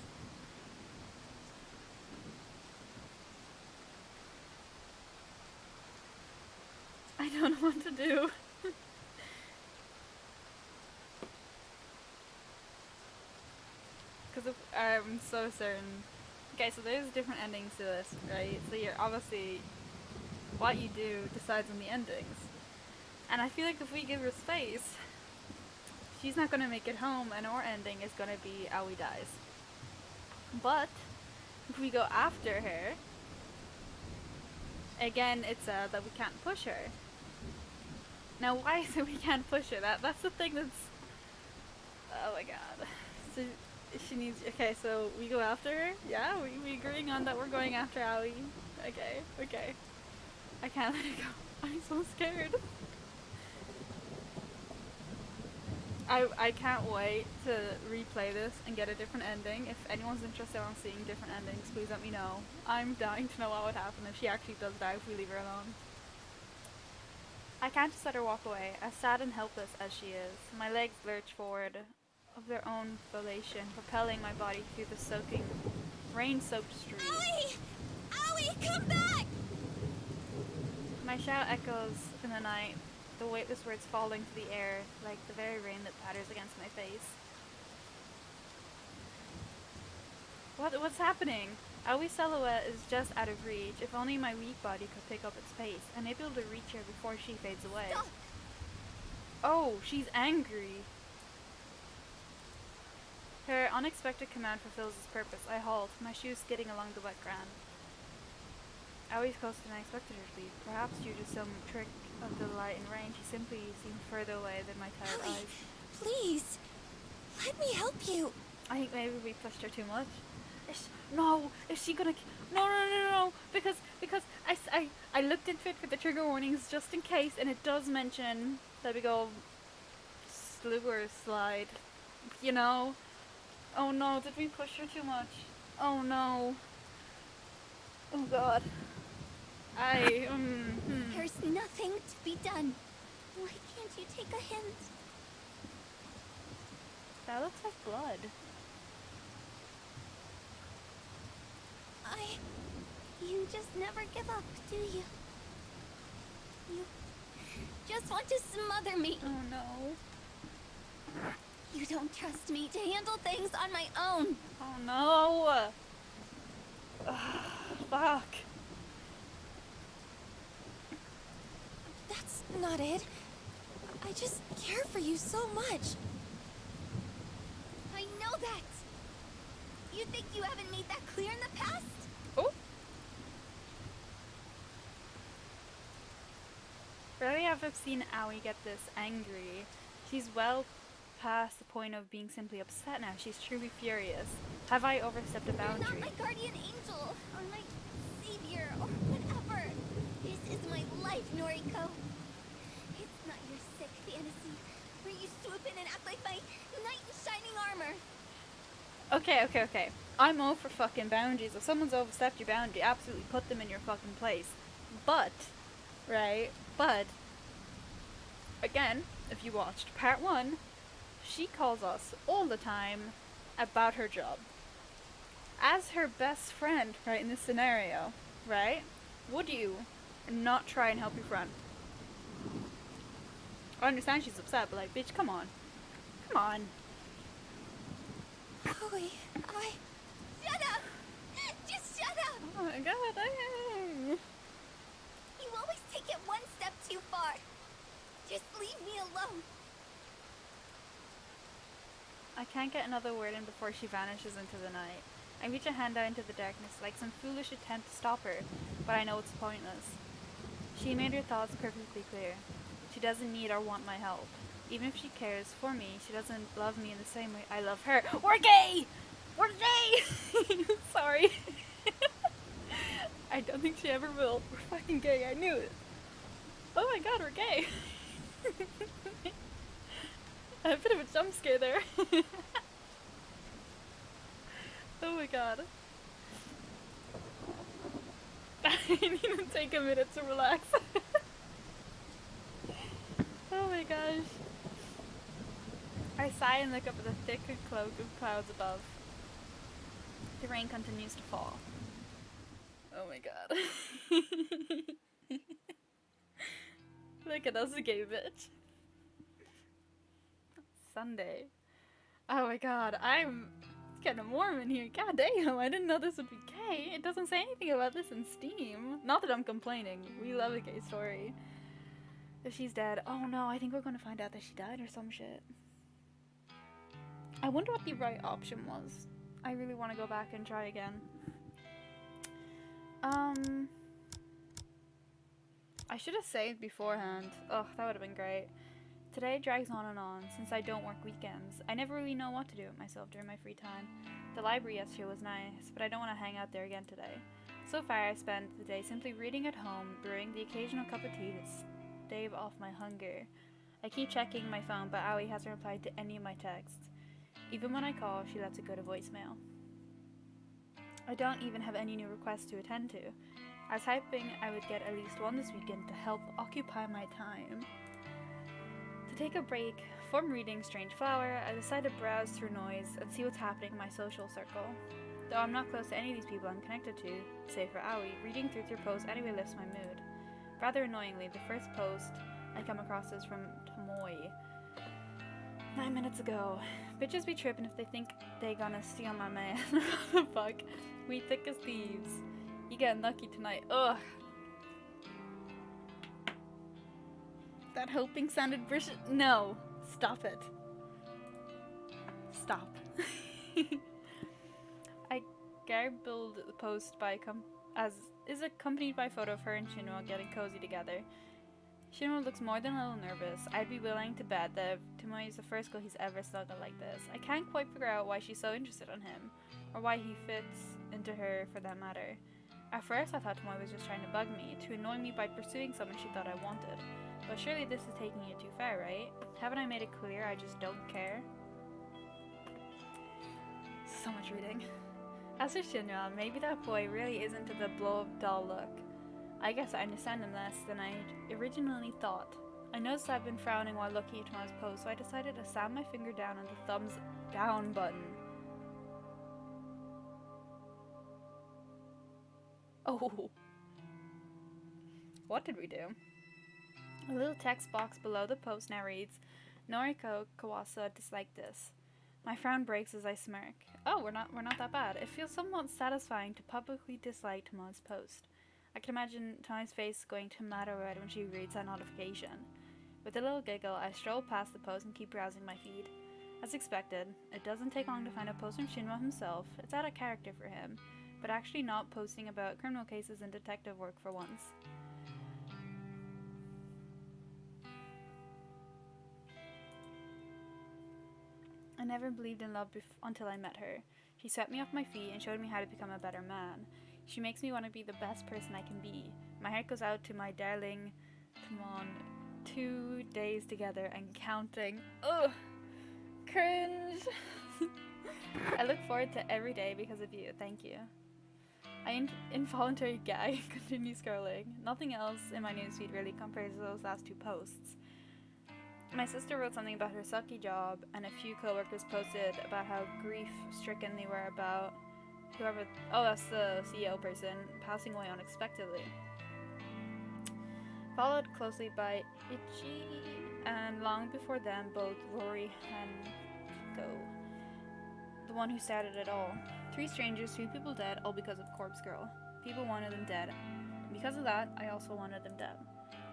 I don't know what to do. Because I'm so certain. Okay, so there's different endings to this, right? So you're obviously, what you do decides on the endings. And I feel like if we give her space, she's not gonna make it home, and our ending is gonna be Aoi dies. But if we go after her, again, it's that we can't push her. Now, why is it we can't push her? That's the thing that's... Oh my god. So, she needs... Okay, so we go after her? Yeah, we agreeing on that we're going after Aoi? Okay, okay. I can't let it go. I'm so scared. I can't wait to replay this and get a different ending. If anyone's interested in seeing different endings, please let me know. I'm dying to know what would happen if she actually does die if we leave her alone. I can't just let her walk away, as sad and helpless as she is. My legs lurch forward of their own volition, propelling my body through the soaking, rain-soaked street. Aoi! Aoi, come back! My shout echoes in the night, the weightless words falling to the air like the very rain that patters against my face. What's happening? Aoi's silhouette is just out of reach. If only my weak body could pick up its pace and able to reach her before she fades away. Stop. Oh, she's angry. Her unexpected command fulfills its purpose. I halt, my shoes skidding along the wet ground. Aoi's closer than I expected her to be. Perhaps due to some trick of the light and rain, she simply seemed further away than my tired Aoi, eyes. please, let me help you. I think maybe we pushed her too much. Is she gonna... No, because I looked into it for the trigger warnings just in case, and it does mention that we go slew or slide, you know? Oh no, did we push her too much? Oh no. Oh god. There's nothing to be done. Why can't you take a hint? That looks like blood. You just never give up, do you? You just want to smother me. Oh no. You don't trust me to handle things on my own. Oh no. Fuck. That's not it. I just care for you so much. I know that. You think you haven't made that clear in the past? Oh. Rarely have I seen Aoi get this angry. She's well past the point of being simply upset now. She's truly furious. Have I overstepped a boundary? You're not my guardian angel, or my savior, or whatever. This is my life, Noriko. It's not your sick fantasy, where you swoop in and act like my knight in shining armor. Okay. I'm all for fucking boundaries. If someone's overstepped your boundary, absolutely put them in your fucking place. But, again, if you watched part 1, she calls us all the time about her job. As her best friend, right, in this scenario, right, would you not try and help your friend? I understand she's upset, but like, bitch, come on. Chloe, shut up! Just shut up! Oh my god, You always take it one step too far. Just leave me alone. I can't get another word in before she vanishes into the night. I reach a hand out into the darkness like some foolish attempt to stop her, but I know it's pointless. She made her thoughts perfectly clear. She doesn't need or want my help. Even if she cares for me, she doesn't love me in the same way I love her. We're gay! We're gay! Sorry. I don't think she ever will. We're fucking gay, I knew it. Oh my god, we're gay! I had a bit of a jump scare there. Oh my god. I need to take a minute to relax. Oh my gosh. I sigh and look up at the thick cloak of clouds above. The rain continues to fall. Oh my god. Look at us, gay bitch. Sunday. Oh my god, it's getting warm in here. God damn, I didn't know this would be gay. It doesn't say anything about this in Steam. Not that I'm complaining. We love a gay story. If she's dead, oh no, I think we're gonna find out that she died or some shit. I wonder what the right option was. I really want to go back and try again. I should have saved beforehand. Oh, that would have been great. Today drags on and on, since I don't work weekends. I never really know what to do with myself during my free time. The library yesterday was nice, but I don't want to hang out there again today. So far, I spent the day simply reading at home, brewing the occasional cup of tea to stave off my hunger. I keep checking my phone, but Aoi hasn't replied to any of my texts. Even when I call, she lets it go to voicemail. I don't even have any new requests to attend to. I was hoping I would get at least one this weekend to help occupy my time. To take a break from reading Strange Flower, I decided to browse through noise and see what's happening in my social circle. Though I'm not close to any of these people I'm connected to, say for Aoi, reading through their posts anyway lifts my mood. Rather annoyingly, the first post I come across is from Tomoe. 9 minutes ago. Bitches be tripping if they think they gonna steal my man. What the fuck? We thick as thieves. You getting lucky tonight. Ugh. That hoping sounded British. No. Stop it. Stop. I garbled the post by as is accompanied by a photo of her and Shinra getting cozy together. Shinra looks more than a little nervous. I'd be willing to bet that Tomoe is the first girl he's ever snuggled like this. I can't quite figure out why she's so interested in him, or why he fits into her for that matter. At first I thought Tomoe was just trying to bug me, to annoy me by pursuing someone she thought I wanted. But surely this is taking it too far, right? Haven't I made it clear I just don't care? So much reading. As for Shinra, maybe that boy really isn't the blow-up doll look. I guess I understand him less than I'd originally thought. I noticed I've been frowning while looking at Tomoe's post, so I decided to slam my finger down on the thumbs down button. Oh. What did we do? A little text box below the post now reads, Noriko Kawasa disliked this. My frown breaks as I smirk. Oh, we're not that bad. It feels somewhat satisfying to publicly dislike Tomoe's post. I can imagine Tomoe's face going tomato red when she reads that notification. With a little giggle, I stroll past the post and keep browsing my feed. As expected, it doesn't take long to find a post from Shinra himself. It's out of character for him, but actually not posting about criminal cases and detective work for once. never believed in love until I met her. She swept me off my feet and showed me how to become a better man. She makes me want to be the best person I can be. My heart goes out to my darling. Come on. 2 days together and counting. Ugh! Cringe! I look forward to every day because of you. Thank you. I involuntary gag. Continue scrolling. Nothing else in my newsfeed really compares to those last 2 posts. My sister wrote something about her sucky job, and a few coworkers posted about how grief-stricken they were about that's the CEO person, passing away unexpectedly. Followed closely by Ichi, and long before them, both Rory and Go, the one who started it all. 3 strangers, 2 people dead, all because of Corpse Girl. People wanted them dead. Because of that, I also wanted them dead.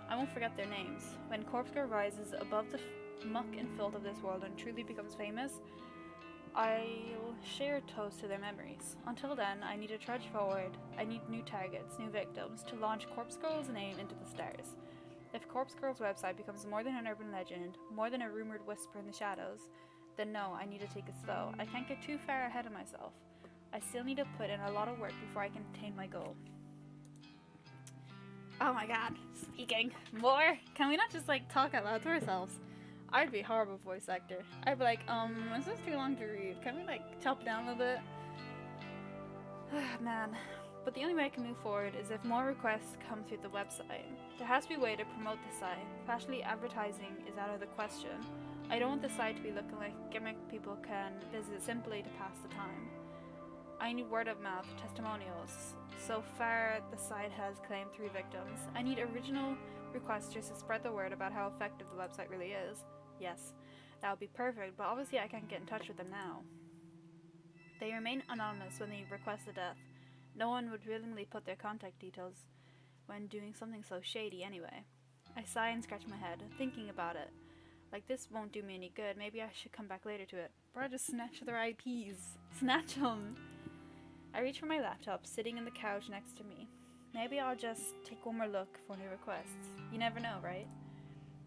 I won't forget their names. When Corpse Girl rises above the muck and filth of this world and truly becomes famous, I'll share a toast to their memories. Until then, I need to trudge forward. I need new targets, new victims, to launch Corpse Girl's name into the stars. If Corpse Girl's website becomes more than an urban legend, more than a rumored whisper in the shadows, then no, I need to take it slow. I can't get too far ahead of myself. I still need to put in a lot of work before I can attain my goal. Oh my god, speaking more? Can we not just talk out loud to ourselves? I'd be a horrible voice actor. I'd be like, is this too long to read? Can we chop it down a little bit? Man. But the only way I can move forward is if more requests come through the website. There has to be a way to promote the site. Fashionably advertising is out of the question. I don't want the site to be looking like a gimmick people can visit simply to pass the time. I need word of mouth, testimonials. So far, the site has claimed 3 victims. I need original requesters to spread the word about how effective the website really is. Yes, that would be perfect, but obviously I can't get in touch with them now. They remain anonymous when they request a death. No one would willingly put their contact details when doing something so shady anyway. I sigh and scratch my head, thinking about it. This won't do me any good. Maybe I should come back later to it. Bro, just snatch their IPs. Snatch them! I reach for my laptop, sitting in the couch next to me. Maybe I'll just take one more look for new requests. You never know, right?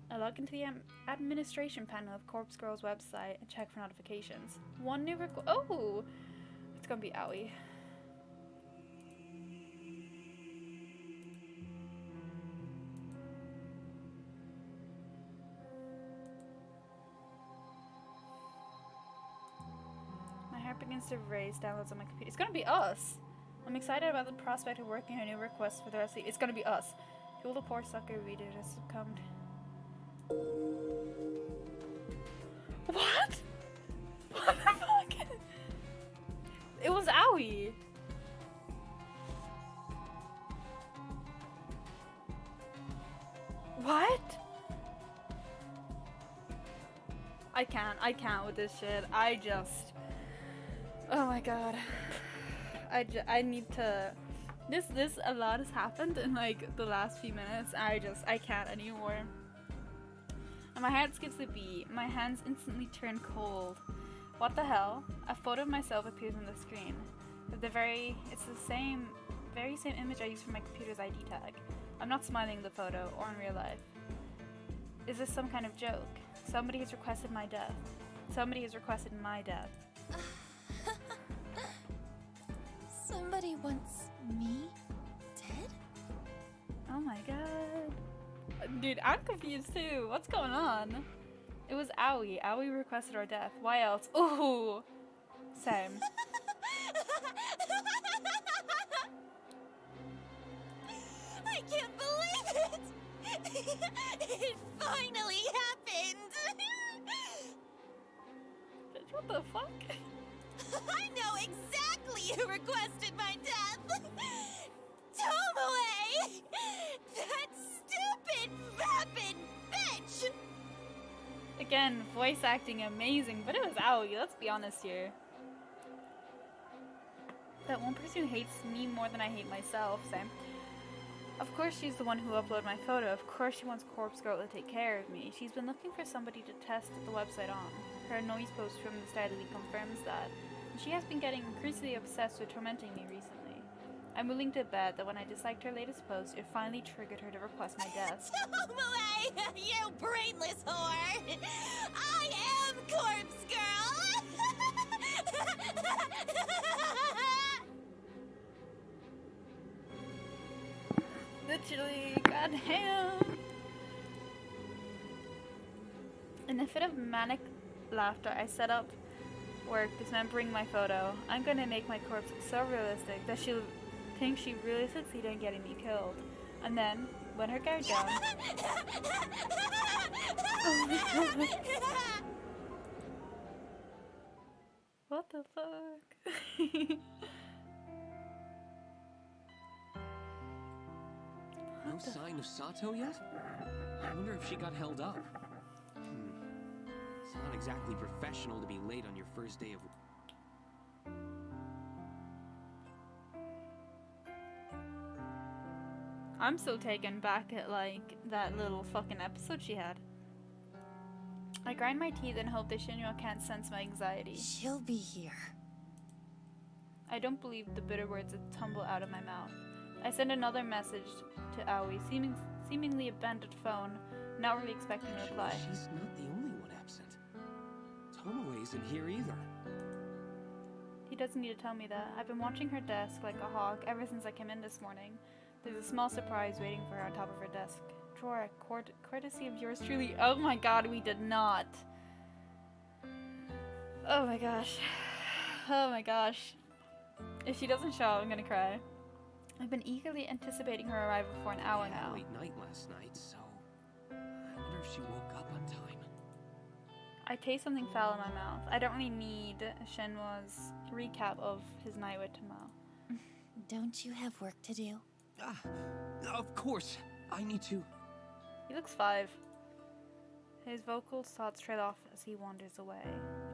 I log into the administration panel of Corpse Girl's website and check for notifications. One new oh! It's gonna be Aoi. My heart begins to race downloads on my computer. It's gonna be us! I'm excited about the prospect of working on new requests for the rest of the— It's gonna be us. Feel the poor sucker reader has succumbed. What? What the fuck? It was Aoi. What? I can't with this shit. Oh my god. I need to— This a lot has happened in the last few minutes. I can't anymore. And my heart skips a beat. My hands instantly turn cold. What the hell? A photo of myself appears on the screen. It's the very same image I use for my computer's ID tag. I'm not smiling in the photo or in real life. Is this some kind of joke? Somebody has requested my death. Somebody has requested my death. Somebody wants me dead? Oh my god. Dude, I'm confused too. What's going on? It was Aoi. Aoi requested our death. Why else? Ooh. Same. I can't believe it! It finally happened! Bitch, what the fuck? I know exactly who requested my death! Tomoe! That stupid, vapid bitch! Again, voice acting amazing, but it was Aoi, let's be honest here. That one person who hates me more than I hate myself, same. Of course she's the one who uploaded my photo. Of course she wants Corpse Girl to take care of me. She's been looking for somebody to test the website on. Her noise post from the start of the week confirms that. And she has been getting increasingly obsessed with tormenting me recently. I'm willing to bet that when I disliked her latest post, it finally triggered her to request my death. Tomoe, you brainless whore! I am Corpse Girl! Literally, goddamn. In a fit of manic laughter, I set up work dismembering my photo. I'm gonna make my corpse so realistic that she'll think she really succeeded in getting me killed. And then, when her guard down... Oh my god. What the fuck? No sign of Sato yet? I wonder if she got held up. It's not exactly professional to be late on your first day of... I'm still taken back at, like, that little fucking episode she had. I grind my teeth and hope that Shinjo can't sense my anxiety. She'll be here. I don't believe the bitter words that tumble out of my mouth. I send another message to Aoi, seemingly abandoned phone, not really expecting a reply. She's not the only one absent. Tomoe isn't here either. He doesn't need to tell me that. I've been watching her desk like a hawk ever since I came in this morning. There's a small surprise waiting for her on top of her desk. Drawer, courtesy of yours truly. Oh my god, we did not. Oh my gosh. Oh my gosh. If she doesn't show up, I'm gonna cry. I've been eagerly anticipating her arrival for an hour now. Late night last night, so I wonder if she woke up on time. I taste something foul in my mouth. I don't really need Shenhua's recap of his night with Tomoe. Don't you have work to do? Of course. I need to... He looks 5. His vocal thoughts trail off as he wanders away.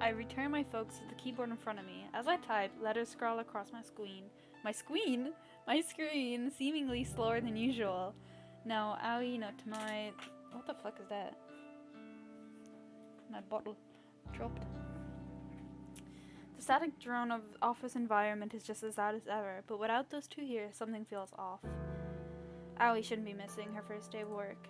I return my focus to the keyboard in front of me. As I type, letters scroll across my screen. My screen, seemingly slower than usual. No, Aoi, no Tomoe. What the fuck is that? My bottle dropped. The static drone of the office environment is just as loud as ever, but without those two here, something feels off. Aoi shouldn't be missing her first day of work.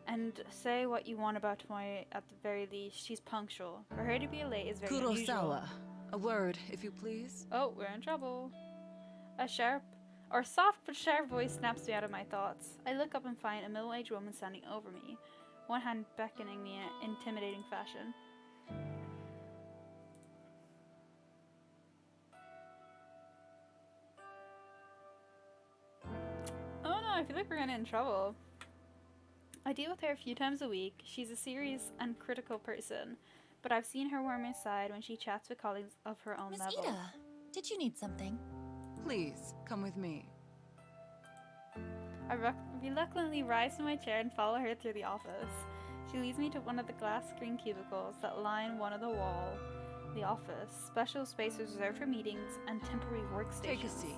And say what you want about Tomoe, at the very least, she's punctual. For her to be late is very unusual. Kurosawa, a word, if you please. Oh, we're in trouble. A sharp, or soft but sharp voice snaps me out of my thoughts. I look up and find a middle-aged woman standing over me, one hand beckoning me in an intimidating fashion. Oh no, I feel like we're gonna get in trouble. I deal with her a few times a week. She's a serious and critical person, but I've seen her warm side when she chats with colleagues of her own Miss level. Ida, did you need something? Please, come with me. I reluctantly rise from my chair and follow her through the office. She leads me to one of the glass screen cubicles that line one of the wall. The office, special spaces reserved for meetings and temporary workstations. Take a seat.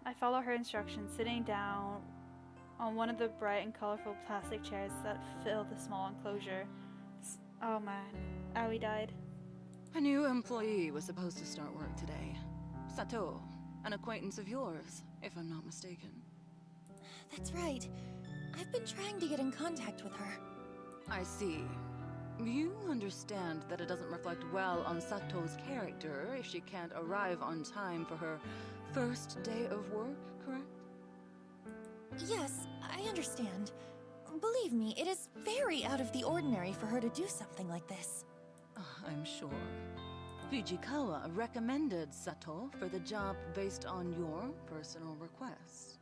I follow her instructions, sitting down on one of the bright and colorful plastic chairs that fill the small enclosure. Oh man, Aoi died. A new employee was supposed to start work today. Sato, an acquaintance of yours, if I'm not mistaken. That's right. I've been trying to get in contact with her. I see. You understand that it doesn't reflect well on Sato's character if she can't arrive on time for her first day of work, correct? Yes, I understand. Believe me, it is very out of the ordinary for her to do something like this. I'm sure. Fujikawa recommended Sato for the job based on your personal request.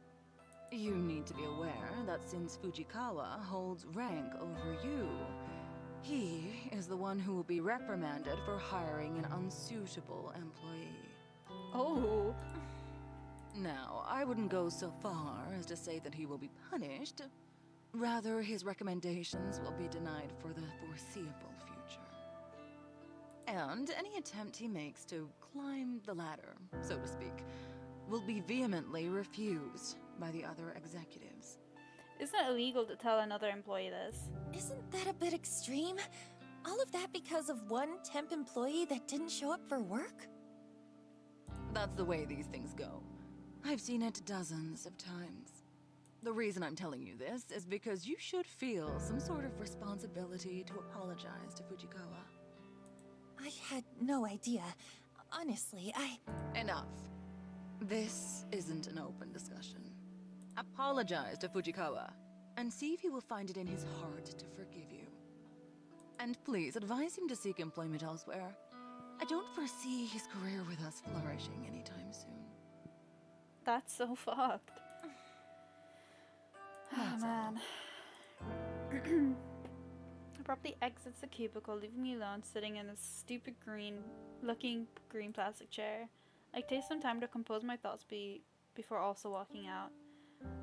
You need to be aware that since Fujikawa holds rank over you, he is the one who will be reprimanded for hiring an unsuitable employee. Oh. Now, I wouldn't go so far as to say that he will be punished. Rather, his recommendations will be denied for the foreseeable future. And any attempt he makes to climb the ladder, so to speak, will be vehemently refused by the other executives. Isn't it illegal to tell another employee this? Isn't that a bit extreme? All of that because of one temp employee that didn't show up for work? That's the way these things go. I've seen it dozens of times. The reason I'm telling you this is because you should feel some sort of responsibility to apologize to Fujikawa. I had no idea. Honestly, Enough. This isn't an open discussion. Apologize to Fujikawa, and see if he will find it in his heart to forgive you. And please advise him to seek employment elsewhere. I don't foresee his career with us flourishing anytime soon. That's so fucked. Oh That's all. man. Abruptly exits the cubicle, leaving me alone sitting in this stupid looking green plastic chair. I take some time to compose my thoughts before also walking out.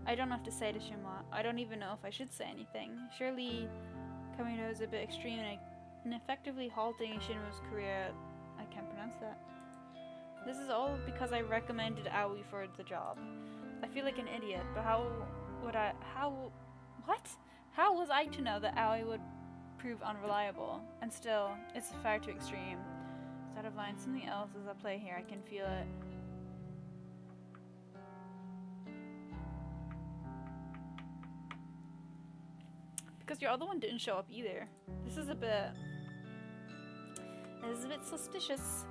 I don't know what to say to Shinwa. I don't even know if I should say anything. Surely Kamino is a bit extreme and effectively halting Shinwa's career. I can't pronounce that. This is all because I recommended Aoi for the job. I feel like an idiot, but how was I to know that Aoi would prove unreliable? And still, it's far too extreme. It's out of line. Something else is at play here. I can feel it. Because your other one didn't show up either. This is a bit suspicious.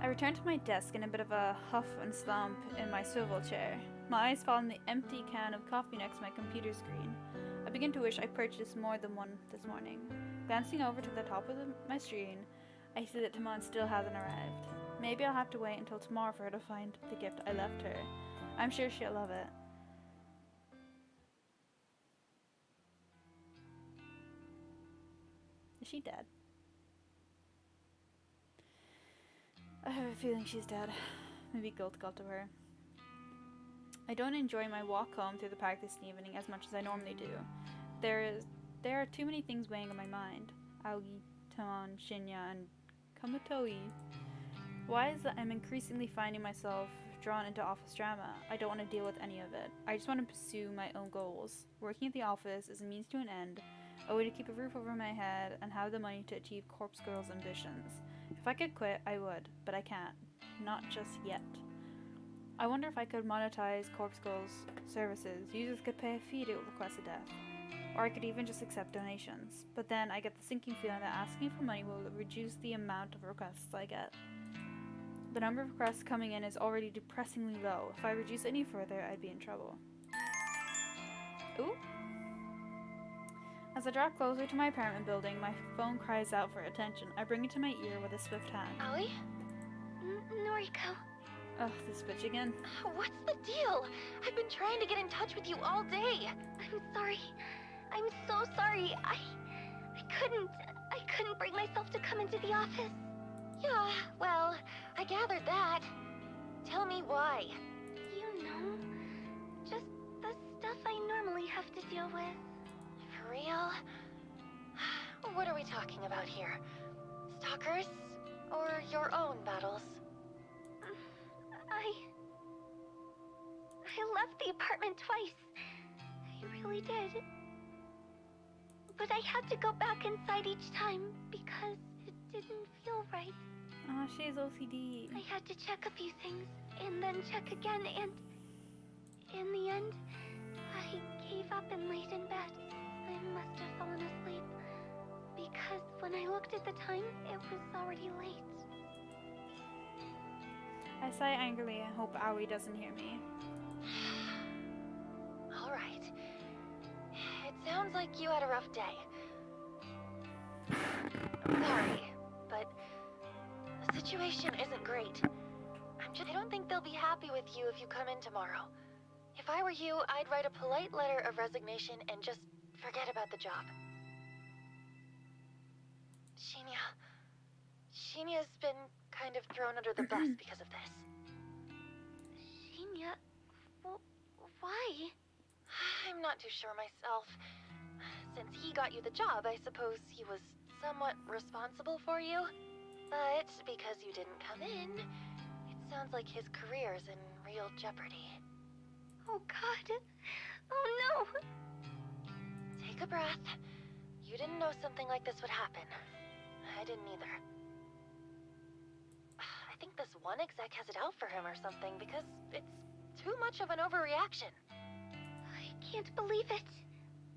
I return to my desk in a bit of a huff and slump in my swivel chair. My eyes fall on the empty can of coffee next to my computer screen. I begin to wish I purchased more than one this morning. Glancing over to the top of my screen, I see that Timon still hasn't arrived. Maybe I'll have to wait until tomorrow for her to find the gift I left her. I'm sure she'll love it. Is she dead? I have a feeling she's dead. Maybe guilt got to her. I don't enjoy my walk home through the park this evening as much as I normally do. There are too many things weighing on my mind. Aoi, Timon, Shinya, and Kamotoi. Why is it I'm increasingly finding myself drawn into office drama? I don't want to deal with any of it. I just want to pursue my own goals. Working at the office is a means to an end, a way to keep a roof over my head and have the money to achieve Corpse Girl's ambitions. If I could quit, I would, but I can't. Not just yet. I wonder if I could monetize Corpse Girl's services. Users could pay a fee to request a death. Or I could even just accept donations. But then I get the sinking feeling that asking for money will reduce the amount of requests I get. The number of requests coming in is already depressingly low. If I reduce any further, I'd be in trouble. Ooh. As I draw closer to my apartment building, my phone cries out for attention. I bring it to my ear with a swift hand. Aoi? Noriko. Ugh, this bitch again. What's the deal? I've been trying to get in touch with you all day. I'm sorry. I'm so sorry. I couldn't bring myself to come into the office. Yeah, well, I gathered that. Tell me why. You know, just the stuff I normally have to deal with. For real? What are we talking about here? Stalkers? Or your own battles? I left the apartment twice. I really did. But I had to go back inside each time because it didn't feel right. Oh, she has OCD. I had to check a few things and then check again, and in the end, I gave up and laid in bed. I must have fallen asleep because when I looked at the time, it was already late. I sigh angrily and hope Aoi doesn't hear me. Alright. It sounds like you had a rough day. I'm sorry, but the situation isn't great. I don't think they'll be happy with you if you come in tomorrow. If I were you, I'd write a polite letter of resignation and just forget about the job. Shinya's been kind of thrown under the bus because of this. Shinya? Why? I'm not too sure myself. Since he got you the job, I suppose he was somewhat responsible for you. But because you didn't come in, it sounds like his career's in real jeopardy. Oh God. Oh no! Take a breath. You didn't know something like this would happen. I didn't either. I think this one exec has it out for him or something because it's too much of an overreaction. I can't believe it.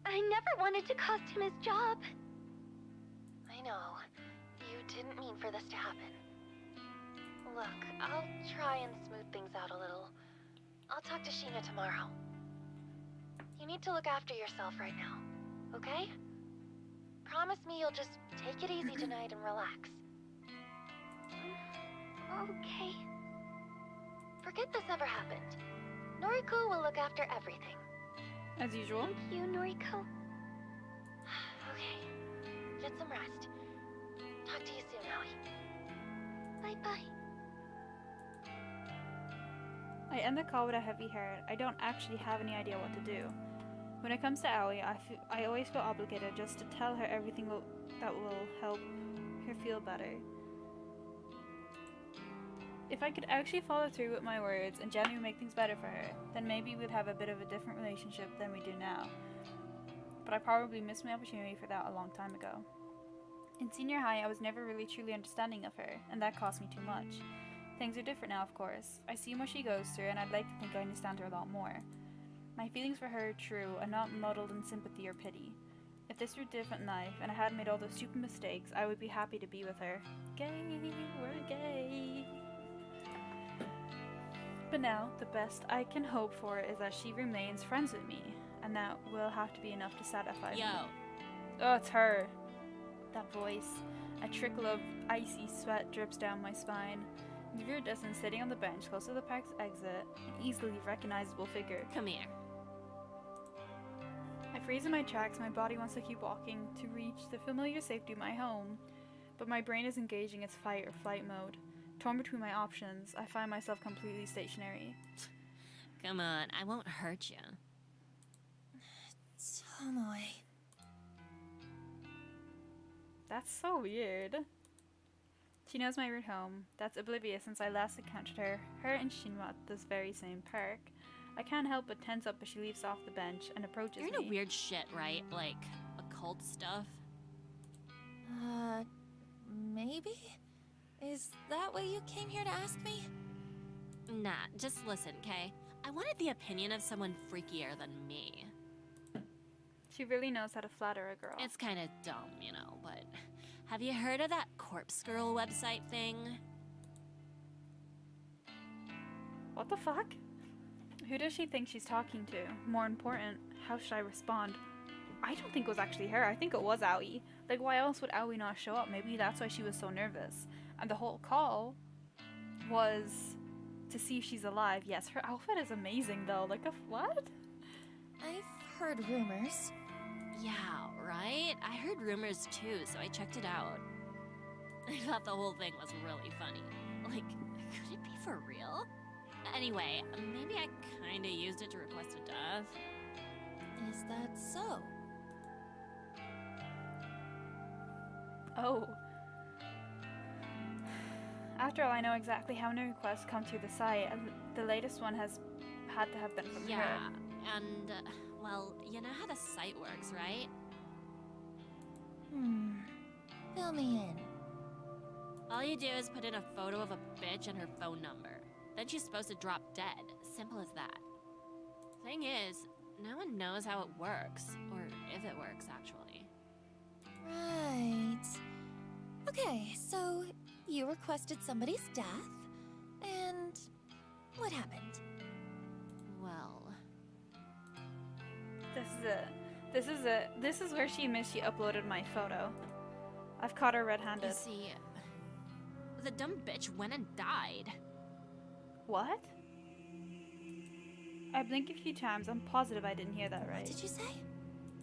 I never wanted to cost him his job. I know. You didn't mean for this to happen. Look, I'll try and smooth things out a little. I'll talk to Sheena tomorrow. You need to look after yourself right now, okay? Promise me you'll just take it easy tonight and relax. Okay. Forget this ever happened. Noriko will look after everything. As usual. Thank you, Noriko. Okay. Get some rest. Talk to you soon, Aoi. Bye-bye. I end the call with a heavy heart. I don't actually have any idea what to do. When it comes to Aoi, I always feel obligated just to tell her everything that will help her feel better. If I could actually follow through with my words and genuinely make things better for her, then maybe we'd have a bit of a different relationship than we do now. But I probably missed my opportunity for that a long time ago. In senior high, I was never really truly understanding of her, and that cost me too much. Things are different now, of course. I see what she goes through, and I'd like to think I understand her a lot more. My feelings for her are true, and not muddled in sympathy or pity. If this were a different life, and I hadn't made all those stupid mistakes, I would be happy to be with her. Gay! We're gay! But now, the best I can hope for is that she remains friends with me, and that will have to be enough to satisfy me. Oh, it's her. That voice. A trickle of icy sweat drips down my spine. In the rear distance, sitting on the bench close to the park's exit, an easily recognizable figure. Come here. I freeze in my tracks. My body wants to keep walking to reach the familiar safety of my home, but my brain is engaging its fight or flight mode. Torn between my options, I find myself completely stationary. Come on, I won't hurt you. Tomoe. That's so weird. She knows my route home. That's oblivious since I last encountered her and Shinwa at this very same park. I can't help but tense up as she leaps off the bench and approaches You're me. into weird shit, right? Like, occult stuff? Maybe? Is that what you came here to ask me? Nah, just listen, okay? I wanted the opinion of someone freakier than me. She really knows how to flatter a girl. It's kind of dumb, you know, but have you heard of that Corpse Girl website thing? What the fuck? Who does she think she's talking to? More important, how should I respond? I don't think it was actually her. I think it was Aoi. Like, why else would Aoi not show up? Maybe that's why she was so nervous. And the whole call was to see if she's alive. Yes, her outfit is amazing, though. Like, what? I've heard rumors. Yeah, right? I heard rumors too, so I checked it out. I thought the whole thing was really funny. Like, could it be for real? Anyway, maybe I kinda used it to request a death. Is that so? Oh. After all, I know exactly how many requests come to the site, and the latest one has had to have been from Yeah, her. and, well, you know how the site works, right? Fill me in. All you do is put in a photo of a bitch and her phone number. Then she's supposed to drop dead. Simple as that. Thing is, no one knows how it works, or if it works, actually. Right. Okay, so you requested somebody's death, and what happened? Well, This is it. This is it. This is where she admits she uploaded my photo. I've caught her you red-handed. see, the dumb bitch went and died. What? I blinked a few times. I'm positive I didn't hear that What right. did you say?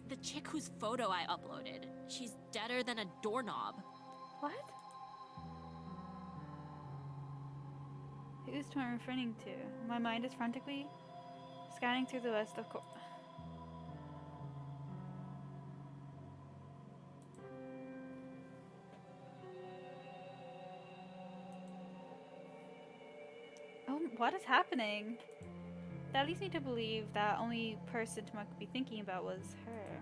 The chick whose photo I uploaded. She's deader than a doorknob. What? Who's Torn referring to? My mind is frantically scanning through the list of Oh, what is happening? That leads me to believe that only person Tomoe could be thinking about was her.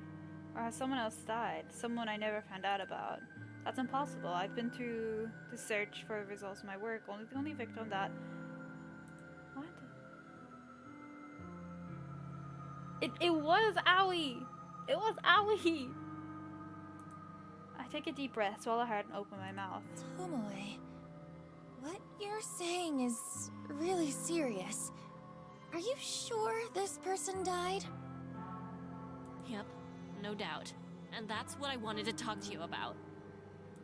Or has someone else died? Someone I never found out about. That's impossible. I've been through the search for results of my work. The only victim that... What? It was Aoi! It was Aoi! I take a deep breath, swallow hard, and open my mouth. Tomoe, what you're saying is really serious. Are you sure this person died? Yep, no doubt. And that's what I wanted to talk to you about.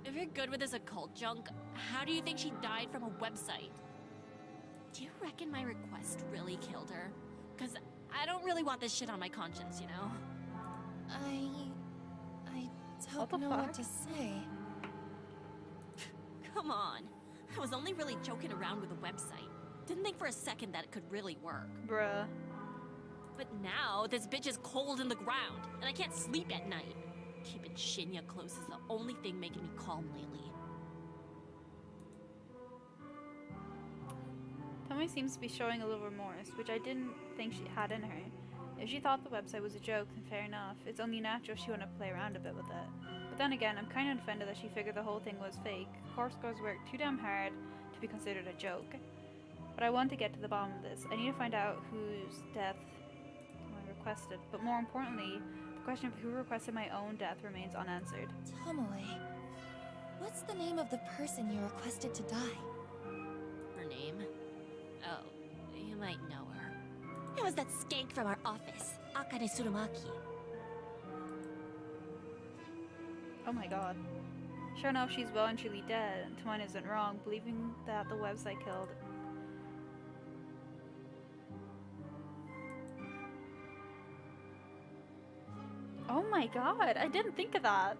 If you're good with this occult junk, how do you think she died from a website? Do you reckon my request really killed her? Cause I don't really want this shit on my conscience, you know? I What don't the know fuck? what to say. Come on. I was only really joking around with the website. Didn't think for a second that it could really work. Bruh. But now, this bitch is cold in the ground, and I can't sleep at night. Keeping Shinya close is the only thing making me calm lately. Tomoe seems to be showing a little remorse, which I didn't think she had in her. If she thought the website was a joke, then fair enough. It's only natural she wanted to play around a bit with it. But then again, I'm kind of offended that she figured the whole thing was fake. Corpse Girls worked too damn hard to be considered a joke. But I want to get to the bottom of this. I need to find out whose death I requested. But more importantly, the question of who requested my own death remains unanswered. Tomoe, what's the name of the person you requested to die? Her name? Oh, you might know her. It was that skank from our office, Akane Tsurumaki. Oh my god. Sure enough, she's well and truly dead, and Tomoe isn't wrong, believing that the website killed. Oh my god, I didn't think of that.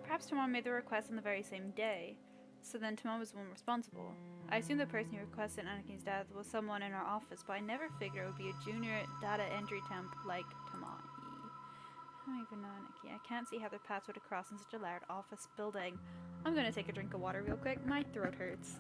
Perhaps Tomoe made the request on the very same day, so then Tomoe was the one responsible. I assumed the person who requested Anakin's death was someone in our office, but I never figured it would be a junior data entry temp like Tomoe. I don't even know Aniki. I can't see how their paths would have crossed in such a large office building. I'm gonna take a drink of water real quick. My throat hurts.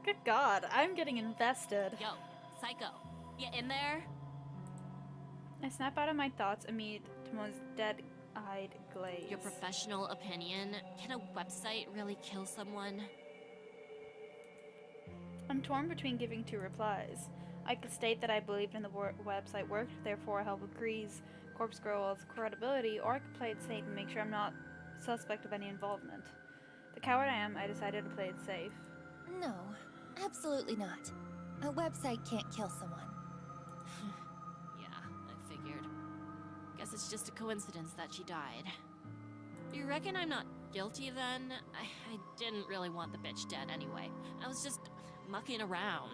Good god, I'm getting invested. Yo, Psycho, you in there? I snap out of my thoughts amid Tomoe's dead-eyed glaze. Your professional opinion? Can a website really kill someone? I'm torn between giving two replies. I could state that I believed in the website worked, therefore I help increase Corpse Girl's credibility, or I could play it safe and make sure I'm not suspect of any involvement. The coward I am, I decided to play it safe. No, absolutely not. A website can't kill someone. Yeah, I figured. Guess it's just a coincidence that she died. You reckon I'm not guilty then? I didn't really want the bitch dead anyway. I was just mucking around.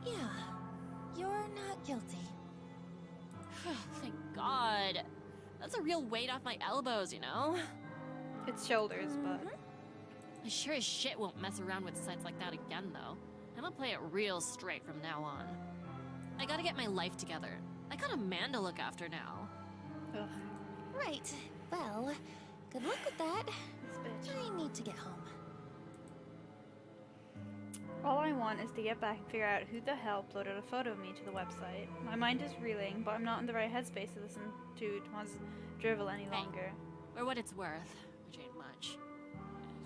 Yeah, you're not guilty. Thank God. That's a real weight off my elbows, you know? It's shoulders, but... I sure as shit won't mess around with sites like that again, though. I'm gonna play it real straight from now on. I gotta get my life together. I got a man to look after now. Ugh, Right, well, good luck with that. this bitch. I need to get home. All I want is to get back and figure out who the hell uploaded a photo of me to the website. My mind is reeling, but I'm not in the right headspace to listen to Tomoe's drivel any Hey. longer. For what it's worth, which ain't much.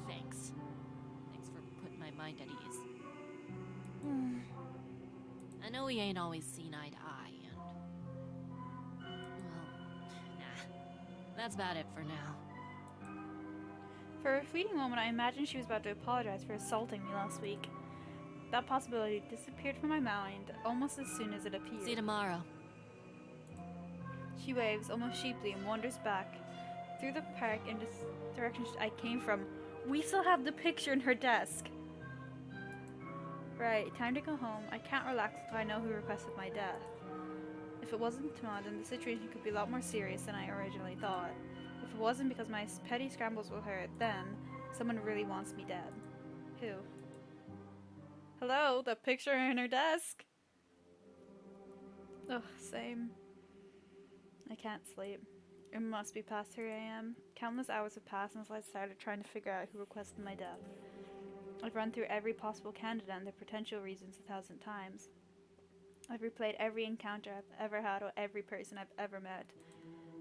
Thanks. Thanks for putting my mind at ease. Hmm. I know we ain't always seen eye to eye, and... well, nah. That's about it for now. For a fleeting moment, I imagined she was about to apologize for assaulting me last week. That possibility disappeared from my mind almost as soon as it appeared. See you tomorrow. She waves almost sheeply and wanders back through the park in the direction I came from. We still have the picture in her desk. Right, time to go home. I can't relax until I know who requested my death. If it wasn't Tomoe, then the situation could be a lot more serious than I originally thought. If it wasn't because my petty scrambles with her, then someone really wants me dead. Who? Hello, the picture in her desk. Ugh, same. I can't sleep. It must be past 3 a.m. Countless hours have passed since I started trying to figure out who requested my death. I've run through every possible candidate and their potential reasons 1,000 times. I've replayed every encounter I've ever had with every person I've ever met.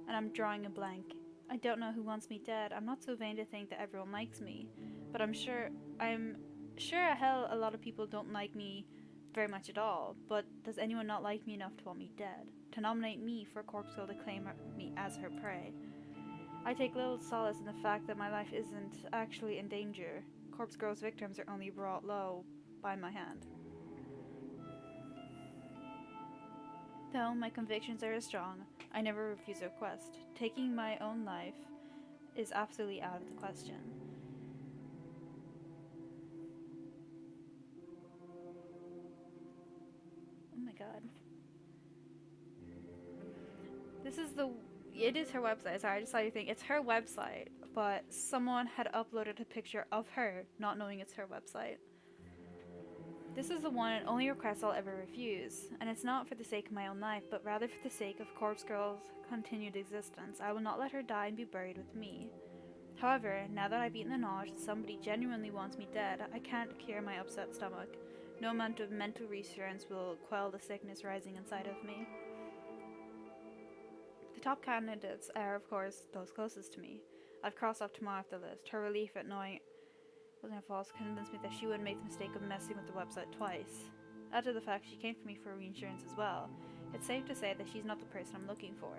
and I'm drawing a blank. I don't know who wants me dead. I'm not so vain to think that everyone likes me, but I'm sure hell a lot of people don't like me very much at all. But does anyone not like me enough to want me dead? To nominate me for a corpse girl to claim me as her prey? I take little solace in the fact that my life isn't actually in danger. Corpse girl's victims are only brought low by my hand. Though my convictions are as strong, I never refuse a request. Taking my own life is absolutely out of the question. Oh my god. It is her website. Sorry, I just saw your thing. It's her website, but someone had uploaded a picture of her, not knowing it's her website. This is the one and only request I'll ever refuse, and it's not for the sake of my own life, but rather for the sake of Corpse Girl's continued existence. I will not let her die and be buried with me. However, now that I've eaten the knowledge that somebody genuinely wants me dead, I can't cure my upset stomach. No amount of mental reassurance will quell the sickness rising inside of me. The top candidates are, of course, those closest to me. I've crossed off Tamara off the list. Her relief at knowing it wasn't false convinced me that she wouldn't make the mistake of messing with the website twice. Add to the fact she came for me for reinsurance as well. It's safe to say that she's not the person I'm looking for,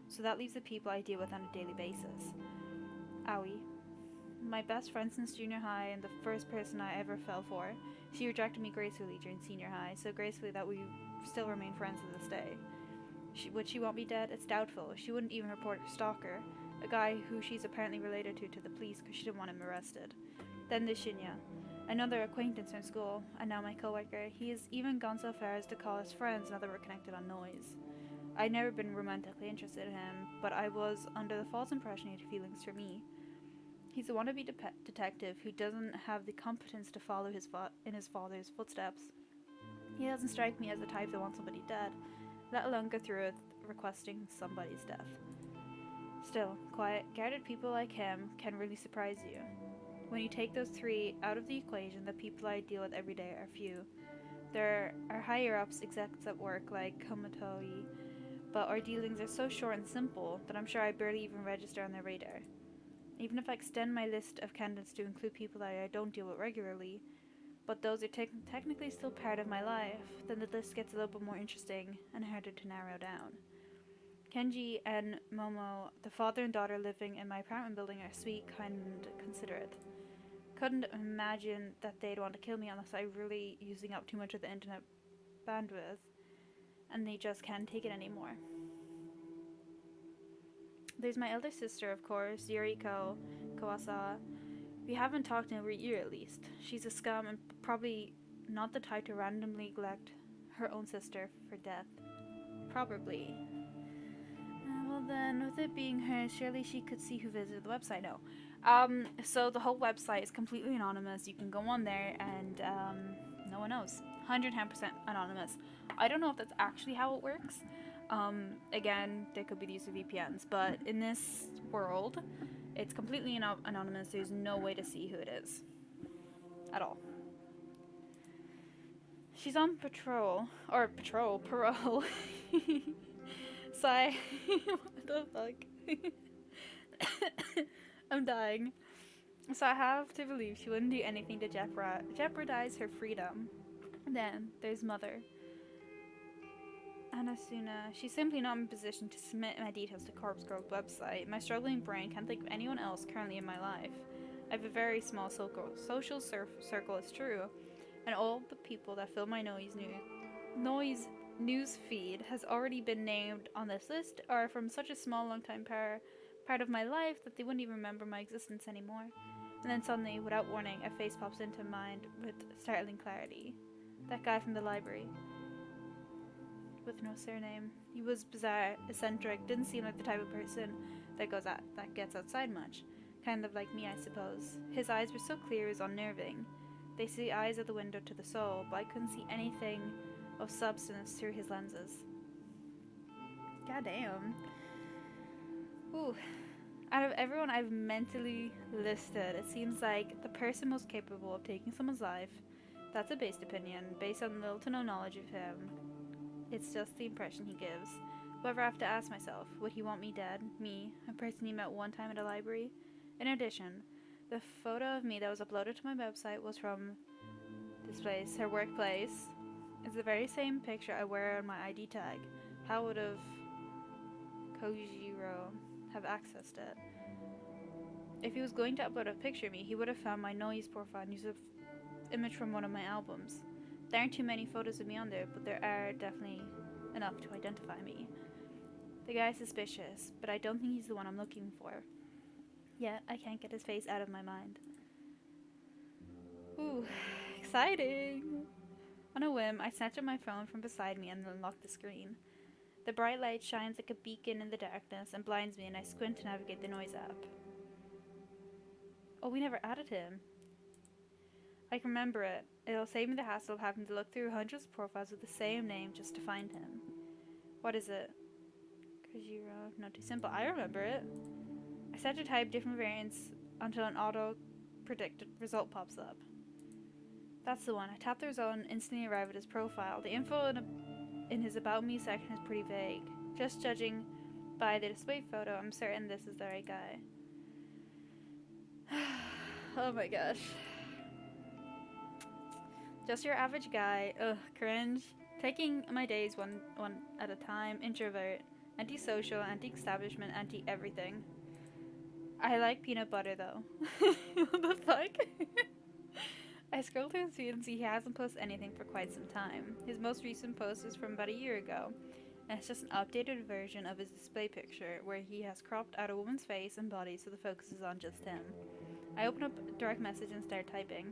so that leaves the people I deal with on a daily basis. Owie. My best friend since junior high and the first person I ever fell for. She rejected me gracefully during senior high, so gracefully that we still remain friends to this day. Would she want me dead? It's doubtful. She wouldn't even report her stalker, a guy who she's apparently related to the police because she didn't want him arrested. Then there's Shinya, another acquaintance from school, and now my coworker. He has even gone so far as to call us friends now that we're connected on Noise. I'd never been romantically interested in him, but I was under the false impression he had feelings for me. He's a wannabe detective who doesn't have the competence to follow in his father's footsteps. He doesn't strike me as the type that wants somebody dead, let alone go through with requesting somebody's death. Still, quiet, guarded people like him can really surprise you. When you take those three out of the equation, the people I deal with every day are few. There are higher-ups, execs at work like Komatoi, but our dealings are so short and simple that I'm sure I barely even register on their radar. Even if I extend my list of candidates to include people that I don't deal with regularly, but those are technically still part of my life, then the list gets a little bit more interesting and harder to narrow down. Kenji and Momo, the father and daughter living in my apartment building, are sweet, kind, and considerate. Couldn't imagine that they'd want to kill me unless I'm really using up too much of the internet bandwidth, and they just can't take it anymore. There's my elder sister, of course, Yuriko Kawasawa. We haven't talked in over a year at least. She's a scum and probably not the type to randomly neglect her own sister for death. Probably. Well then, with it being her, surely she could see who visited the website. No. So the whole website is completely anonymous. You can go on there and no one knows. 110% anonymous. I don't know if that's actually how it works. Again, there could be the use of VPNs, but in this world, it's completely anonymous. There's no way to see who it is. At all. She's on parole. So what the fuck? I'm dying. So I have to believe she wouldn't do anything to jeopardize her freedom. Then there's Mother. Anasuna. She's simply not in a position to submit my details to Corpse Girl's website. My struggling brain can't think of anyone else currently in my life. I have a very small social circle, it's true, and all the people that fill my noise news feed has already been named on this list are from such a small, long time part of my life that they wouldn't even remember my existence anymore. And then suddenly, without warning, a face pops into mind with startling clarity. That guy from the library. With no surname. He was bizarre, eccentric, didn't seem like the type of person that gets outside much. Kind of like me, I suppose. His eyes were so clear it was unnerving. They see eyes at the window to the soul, but I couldn't see anything of substance through his lenses. Goddamn. Ooh. Out of everyone I've mentally listed, it seems like the person most capable of taking someone's life, that's a based opinion, based on little to no knowledge of him. It's just the impression he gives. However, I have to ask myself, would he want me dead? Me, a person he met one time at a library? In addition, the photo of me that was uploaded to my website was from this place, her workplace. It's the very same picture I wear on my ID tag. How would have Kojiro have accessed it? If he was going to upload a picture of me, he would have found my noise profile and used an image from one of my albums. There aren't too many photos of me on there, but there are definitely enough to identify me. The guy's suspicious, but I don't think he's the one I'm looking for. Yet, I can't get his face out of my mind. Ooh, exciting! On a whim, I snatch up my phone from beside me and unlock the screen. The bright light shines like a beacon in the darkness and blinds me, and I squint to navigate the noise app. Oh, we never added him. I can remember it. It'll save me the hassle of having to look through hundreds of profiles with the same name just to find him. What is it? Kojiro, not too simple. I remember it. I start to type different variants until an auto-predicted result pops up. That's the one. I tap the result and instantly arrive at his profile. The info in his About Me section is pretty vague. Just judging by the display photo, I'm certain this is the right guy. Oh my gosh. Just your average guy. Ugh, cringe. Taking my days one at a time. Introvert. Antisocial, anti-establishment, anti-everything. I like peanut butter though. What the fuck? I scroll through his feed and see he hasn't posted anything for quite some time. His most recent post is from about a year ago, and it's just an updated version of his display picture where he has cropped out a woman's face and body so the focus is on just him. I open up direct message and start typing.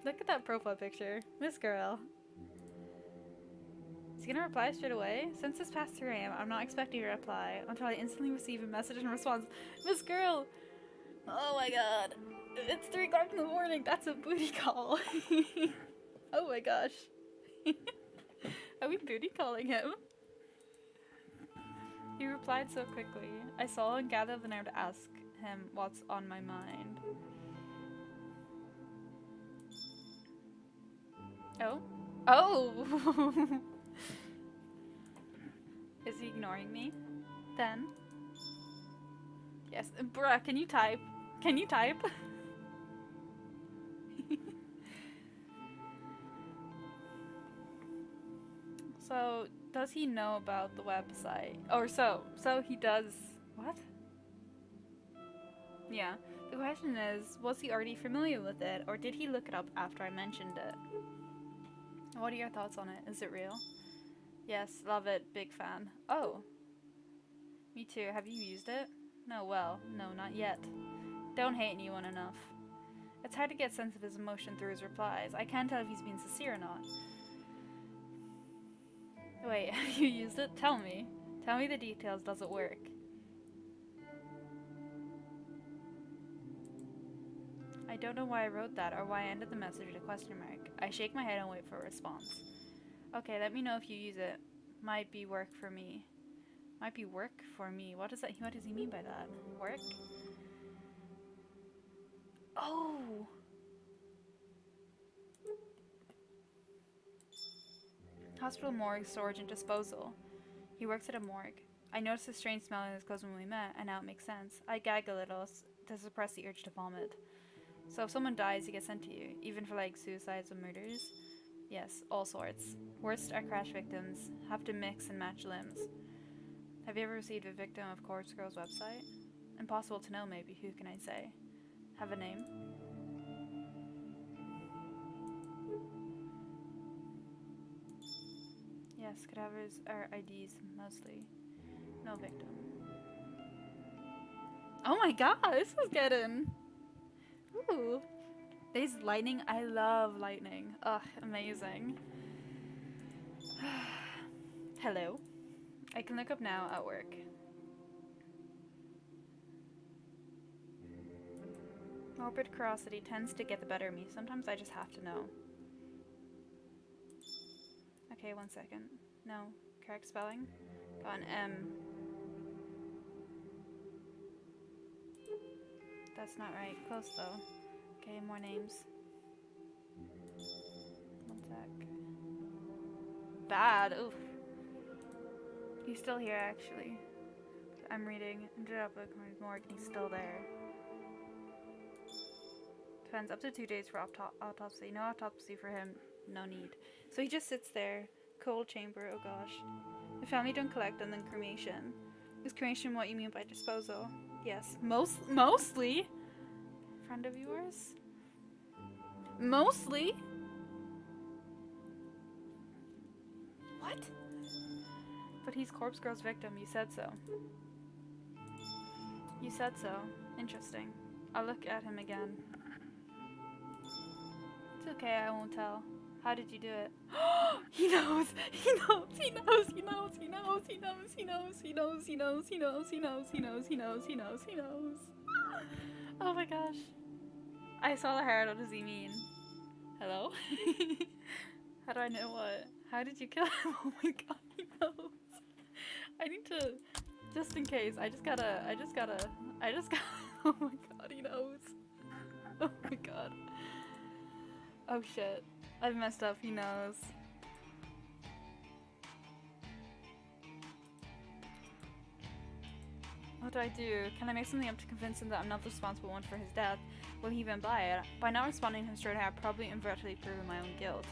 Look at that profile picture. This girl. Is he gonna reply straight away? Since it's past 3 AM, I'm not expecting a reply until I instantly receive a message in response. Miss Girl! Oh my god. It's 3 o'clock in the morning. That's a booty call. Oh my gosh. Are we booty calling him? He replied so quickly. I saw and gathered the nerve to ask him what's on my mind. Oh? Oh! Is he ignoring me? Then? Yes. Bruh, can you type? Can you type? So, does he know about the website? Or so he does. What? Yeah. The question is, was he already familiar with it, or did he look it up after I mentioned it? What are your thoughts on it? Is it real? Yes, love it. Big fan. Oh. Me too. Have you used it? No, well, no, not yet. Don't hate anyone enough. It's hard to get a sense of his emotion through his replies. I can't tell if he's being sincere or not. Wait, have you used it? Tell me. Tell me the details. Does it work? I don't know why I wrote that or why I ended the message with a question mark. I shake my head and wait for a response. Okay, let me know if you use it. Might be work for me. Might be work for me. What does he mean by that? Work? Oh! Hospital morgue, storage, and disposal. He works at a morgue. I noticed a strange smell in his clothes when we met, and now it makes sense. I gag a little to suppress the urge to vomit. So if someone dies, he gets sent to you, even for like suicides or murders? Yes, all sorts. Worst are crash victims. Have to mix and match limbs. Have you ever received a victim of Corpse Girl's website? Impossible to know, maybe. Who can I say? Have a name? Yes, cadavers are IDs, mostly. No victim. Oh my god, this is getting... Ooh. There's lightning. I love lightning. Ugh, amazing. Hello. I can look up now at work. Morbid curiosity tends to get the better of me. Sometimes I just have to know. Okay, 1 second. No, correct spelling? Got an M. That's not right. Close though. Okay, more names. 1 sec. bad. Oof. He's still here, actually. I'm reading. Ended up at morgue, and he's still there. Depends. Up to 2 days for autopsy. No autopsy for him. No need. So he just sits there. Cold chamber. Oh gosh. The family don't collect, and then cremation. Is cremation what you mean by disposal? Yes. Mostly. Friend of yours? Mostly. What? But he's Corpse Girl's victim. You said so. You said so. Interesting. I'll look at him again. It's okay, I won't tell. How did you do it? He knows! He knows! He knows! He knows! He knows! He knows! He knows! He knows! He knows! He knows! He knows! He knows! He knows! He knows! He knows! Oh my gosh. I saw the heart. What does he mean? Hello? How do I know what? How did you kill him? Oh my god, he knows. I need to, just in case, I just gotta, oh my god, he knows. Oh my god. Oh shit. I've messed up, he knows. What do I do? Can I make something up to convince him that I'm not the responsible one for his death? Will he even buy it? By not responding to him straight out, I've probably inadvertently proven my own guilt.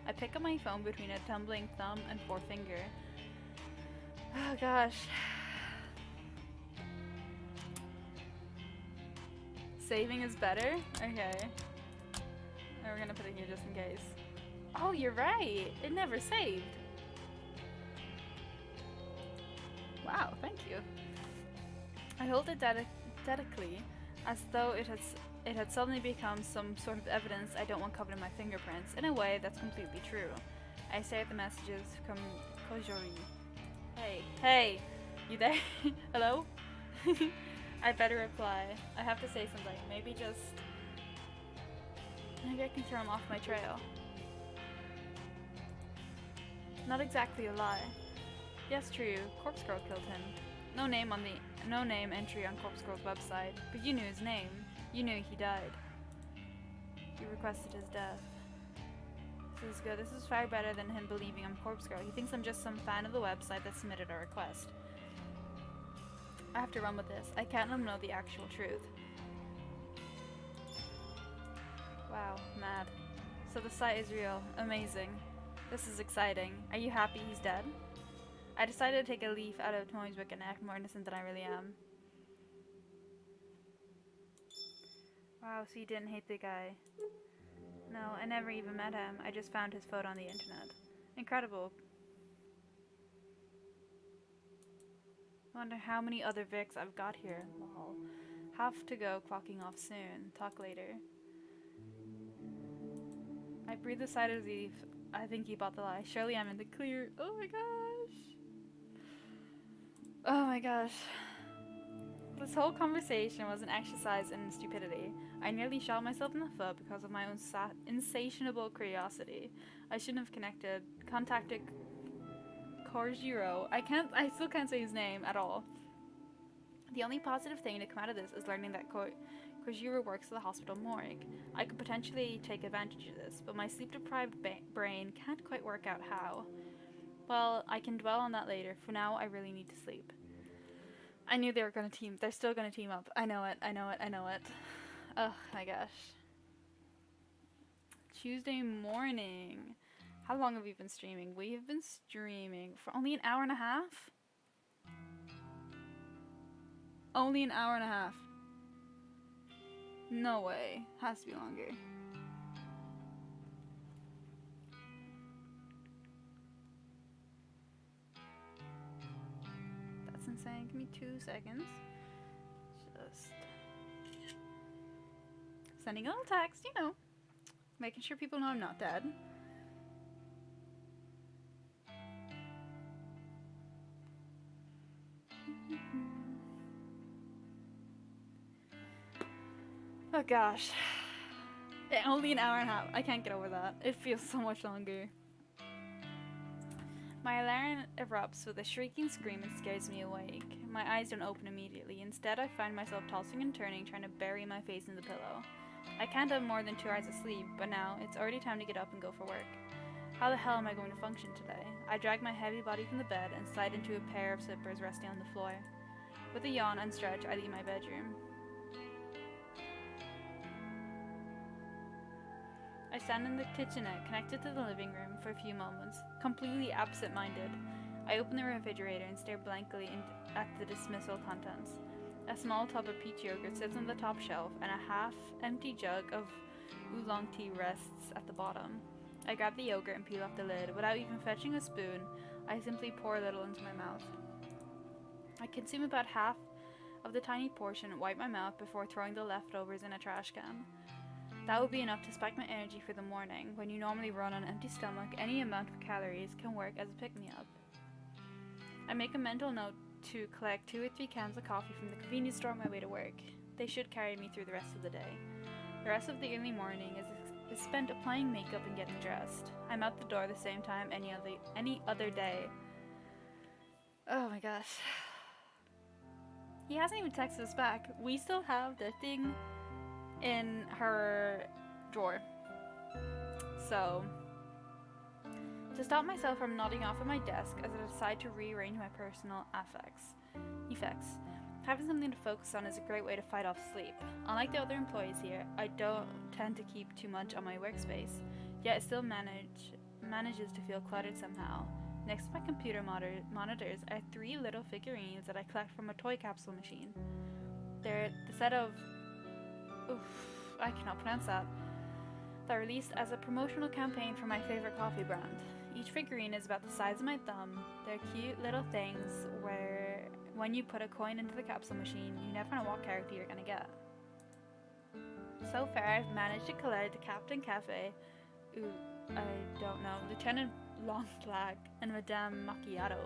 I pick up my phone between a tumbling thumb and forefinger. Oh gosh. Saving is better? Okay. We're gonna put it here just in case. Oh, you're right! It never saved! Wow, thank you. I hold it dedicately, as though it had suddenly become some sort of evidence I don't want covered in my fingerprints. In a way, that's completely true. I say the messages from Kojori. Hey, you there? Hello? I better reply. I have to say something. Maybe I can throw him off my trail. Not exactly a lie. Yes, true. Corpse Girl killed him. No name entry on Corpse Girl's website, but you knew his name. You knew he died. You requested his death. This is good. This is far better than him believing I'm Corpse Girl. He thinks I'm just some fan of the website that submitted a request. I have to run with this. I can't let him know the actual truth. Wow, mad. So the site is real. Amazing. This is exciting. Are you happy he's dead? I decided to take a leaf out of Tommy's book and act more innocent than I really am. Wow, so you didn't hate the guy. No, I never even met him. I just found his photo on the internet. Incredible. I wonder how many other Vics I've got here. Lol. Have to go, clocking off soon. Talk later. I breathe a sigh of relief. I think he bought the lie. Surely I'm in the clear. Oh my gosh. Oh my gosh. This whole conversation was an exercise in stupidity. I nearly shot myself in the foot because of my own insatiable curiosity. I shouldn't have contacted Korjiro. I still can't say his name at all. The only positive thing to come out of this is learning that Korjiro works at the hospital morgue. I could potentially take advantage of this, but my sleep-deprived brain can't quite work out how. Well, I can dwell on that later. For now, I really need to sleep. I knew they were gonna team. They're still gonna team up. I know it. I know it. I know it. Oh my gosh. Tuesday morning. How long have we been streaming? We have been streaming for only an hour and a half? Only an hour and a half. No way. Has to be longer. That's insane. Give me 2 seconds. Just sending a little text, you know. Making sure people know I'm not dead. Oh gosh. Only an hour and a half. I can't get over that. It feels so much longer. My alarm erupts with a shrieking scream and scares me awake. My eyes don't open immediately. Instead, I find myself tossing and turning, trying to bury my face in the pillow. I can't have more than 2 hours of sleep, but now it's already time to get up and go for work. How the hell am I going to function today? I drag my heavy body from the bed and slide into a pair of slippers resting on the floor. With a yawn and stretch, I leave my bedroom. I stand in the kitchenette connected to the living room for a few moments, completely absent-minded. I open the refrigerator and stare blankly at the dismissal contents. A small tub of peach yogurt sits on the top shelf, and a half-empty jug of oolong tea rests at the bottom. I grab the yogurt and peel off the lid. Without even fetching a spoon, I simply pour a little into my mouth. I consume about half of the tiny portion and wipe my mouth before throwing the leftovers in a trash can. That would be enough to spike my energy for the morning. When you normally run on an empty stomach, any amount of calories can work as a pick-me-up. I make a mental note to collect 2 or 3 cans of coffee from the convenience store on my way to work. They should carry me through the rest of the day. The rest of the early morning is spent applying makeup and getting dressed. I'm out the door the same time any other day. Oh my gosh. He hasn't even texted us back. We still have the thing in her drawer. So, to stop myself from nodding off at my desk as I decide to rearrange my personal effects, having something to focus on is a great way to fight off sleep. Unlike the other employees here, I don't tend to keep too much on my workspace, yet it still manages to feel cluttered somehow. Next to my computer monitors are 3 little figurines that I collect from a toy capsule machine. They're the set of... I cannot pronounce that. They're released as a promotional campaign for my favorite coffee brand. Each figurine is about the size of my thumb. They're cute little things where when you put a coin into the capsule machine, you never know what character you're gonna get. So far, I've managed to collect Captain Cafe, I don't know, Lieutenant Long Black, and Madame Macchiato.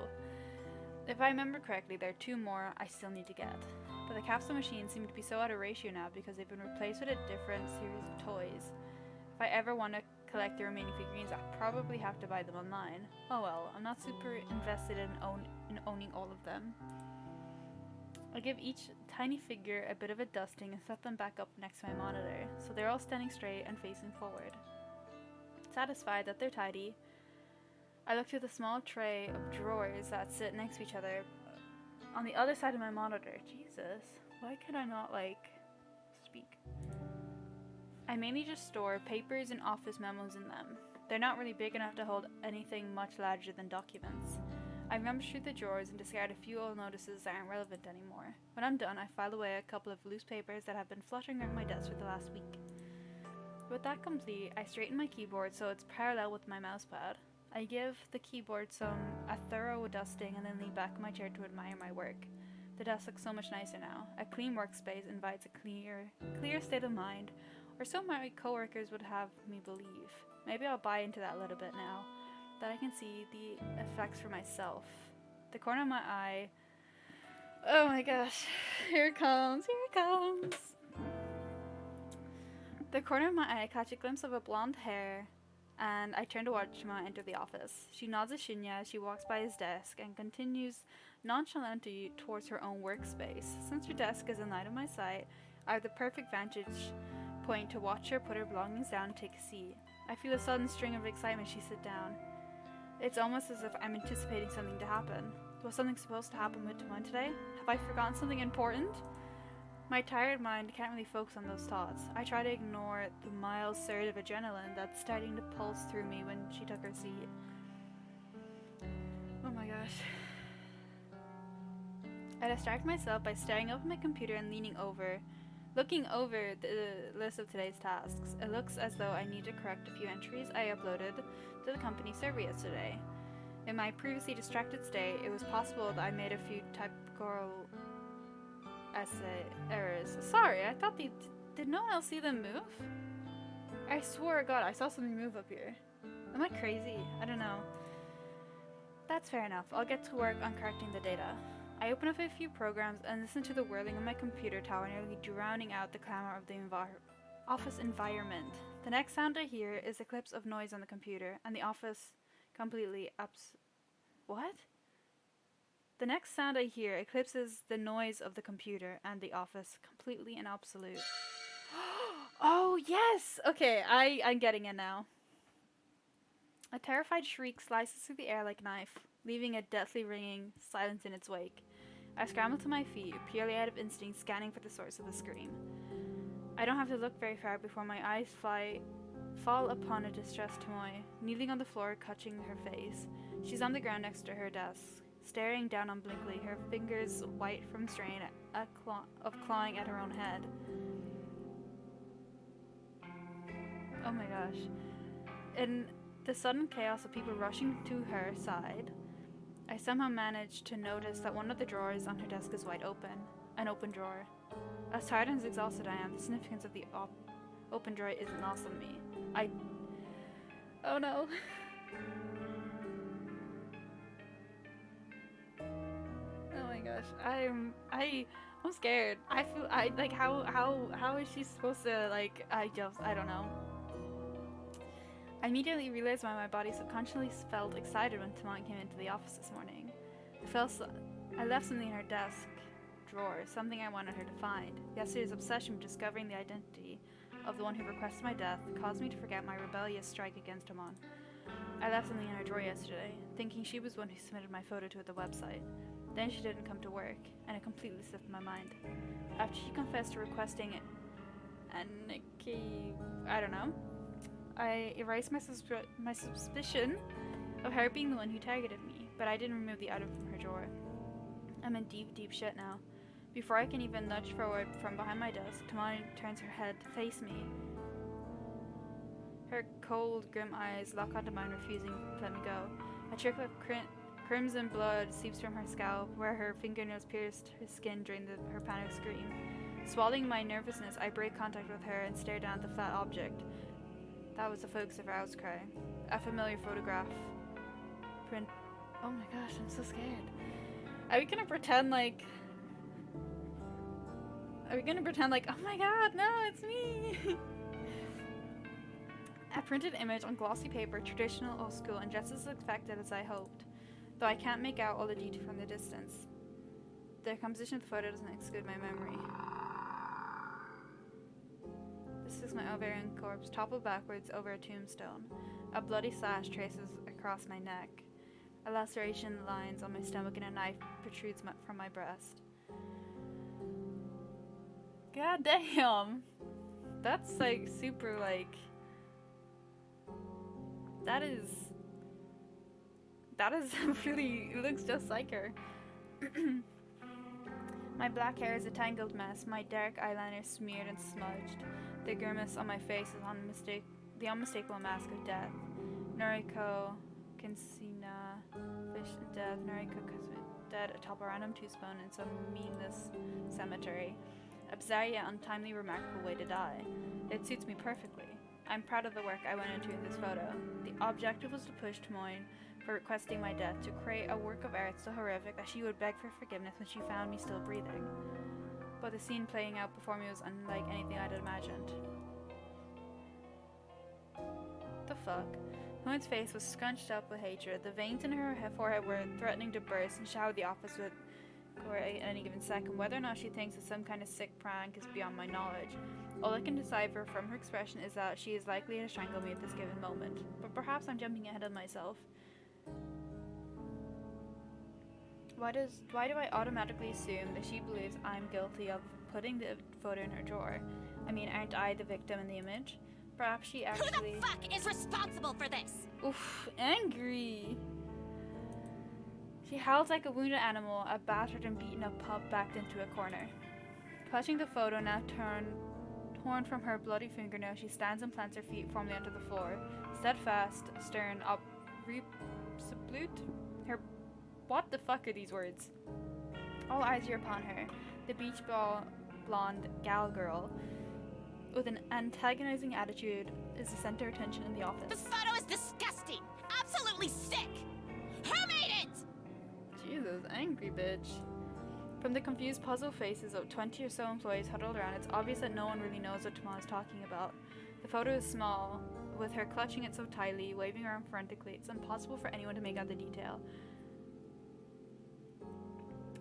If I remember correctly, there are 2 more I still need to get. But the capsule machines seem to be so out of ratio now because they've been replaced with a different series of toys. If I ever want to collect the remaining figurines, I probably have to buy them online. Oh well, I'm not super invested in owning all of them. I give each tiny figure a bit of a dusting and set them back up next to my monitor, so they're all standing straight and facing forward. Satisfied that they're tidy, I look through the small tray of drawers that sit next to each other on the other side of my monitor. Jesus, why can I not, speak? I mainly just store papers and office memos in them. They're not really big enough to hold anything much larger than documents. I rummage through the drawers and discard a few old notices that aren't relevant anymore. When I'm done, I file away a couple of loose papers that have been fluttering around my desk for the last week. With that complete, I straighten my keyboard so it's parallel with my mousepad. I give the keyboard a thorough dusting and then lean back in my chair to admire my work. The desk looks so much nicer now. A clean workspace invites a clear state of mind, or so my coworkers would have me believe. Maybe I'll buy into that a little bit now, that I can see the effects for myself. The corner of my eye... Oh my gosh, here it comes, here it comes! The corner of my eye, I catch a glimpse of a blonde hair, and I turn to watch Ma enter the office. She nods at Shinya as she walks by his desk and continues nonchalantly towards her own workspace. Since her desk is in line of my sight, I have the perfect vantage point to watch her put her belongings down and take a seat. I feel a sudden string of excitement as she sits down. It's almost as if I'm anticipating something to happen. Was something supposed to happen with Timon today? Have I forgotten something important? My tired mind can't really focus on those thoughts. I try to ignore the mild surge of adrenaline that's starting to pulse through me when she took her seat. Oh my gosh. I distract myself by staring up at my computer and looking over the list of today's tasks. It looks as though I need to correct a few entries I uploaded to the company server yesterday. In my previously distracted state, it was possible that I made a few typographical essay errors. Sorry, I thought did no one else see them move? I swear to God, I saw something move up here. Am I crazy? I don't know. That's fair enough. I'll get to work on correcting the data. I open up a few programs and listen to the whirling of my computer tower, nearly drowning out the clamor of the office environment. The next sound I hear is the clips of noise on the computer, and the office completely What? The next sound I hear eclipses the noise of the computer and the office, completely and absolute. Oh, yes! Okay, I'm getting it now. A terrified shriek slices through the air like a knife, leaving a deathly ringing silence in its wake. I scramble to my feet, purely out of instinct, scanning for the source of the scream. I don't have to look very far before my eyes fall upon a distressed Tomoe, kneeling on the floor, clutching her face. She's on the ground next to her desk, staring down unblinkingly, her fingers white from strain of clawing at her own head. Oh my gosh. In the sudden chaos of people rushing to her side, I somehow managed to notice that one of the drawers on her desk is wide open. An open drawer. As tired and as exhausted I am, the significance of the open drawer isn't lost on me. Oh no. Oh my gosh. I'm scared. How is she supposed to, like, I don't know. I immediately realized why my body subconsciously felt excited when Tamon came into the office this morning. I left something in her desk drawer, something I wanted her to find. Yesterday's obsession with discovering the identity of the one who requested my death caused me to forget my rebellious strike against Tamon. I left something in her drawer yesterday, thinking she was the one who submitted my photo to the website. Then she didn't come to work, and it completely slipped my mind. After she confessed to requesting I don't know, I erased my suspicion of her being the one who targeted me, but I didn't remove the item from her drawer. I'm in deep, deep shit now. Before I can even nudge forward from behind my desk, Tamani turns her head to face me. Her cold, grim eyes lock onto mine, refusing to let me go. A trickle of crimson blood seeps from her scalp, where her fingernails pierced her skin during her panic scream. Swallowing my nervousness, I break contact with her and stare down at the flat object. That was the focus of her outcry. A familiar photograph. Print. Oh my gosh, I'm so scared. Are we gonna pretend like, oh my god, no, it's me! A printed image on glossy paper, traditional, old school, and just as expected as I hoped. Though I can't make out all the detail from the distance. The composition of the photo doesn't exclude my memory. This is my ovarian corpse, toppled backwards over a tombstone. A bloody slash traces across my neck. A laceration lines on my stomach and a knife protrudes from my breast. God damn! That's like super like... That is really... It looks just like her. My black hair is a tangled mess, my dark eyeliner smeared and smudged. The grimace on my face is the unmistakable mask of death. Noriko Kinsina, fish to death. Noriko dead atop a random two-spoon in some meaningless cemetery. A bizarre yet untimely, remarkable way to die. It suits me perfectly. I'm proud of the work I went into in this photo. The objective was to push Tomoine for requesting my death, to create a work of art so horrific that she would beg for forgiveness when she found me still breathing. But the scene playing out before me was unlike anything I'd imagined. The fuck? Tomoine's face was scrunched up with hatred. The veins in her forehead were threatening to burst and shower the office with gore at any given second. Whether or not she thinks it's some kind of sick prank is beyond my knowledge. All I can decipher from her expression is that she is likely to strangle me at this given moment. But perhaps I'm jumping ahead of myself. Why do I automatically assume that she believes I'm guilty of putting the photo in her drawer? I mean, aren't I the victim in the image? Perhaps she actually... Who the fuck is responsible for this? Oof, angry. She howls like a wounded animal, a battered and beaten up pup backed into a corner. Clutching the photo, now torn from her bloody fingernail, she stands and plants her feet firmly onto the floor. Steadfast, stern, resolute. What the fuck are these words? All eyes are upon her. The beach ball blonde gal girl with an antagonizing attitude is the center of attention in the office. This photo is disgusting! Absolutely sick! Who made it? Jesus, angry bitch. From the confused puzzled faces of 20 or so employees huddled around, it's obvious that no one really knows what Tomo is talking about. The photo is small, with her clutching it so tightly, waving her arm frantically, it's impossible for anyone to make out the detail.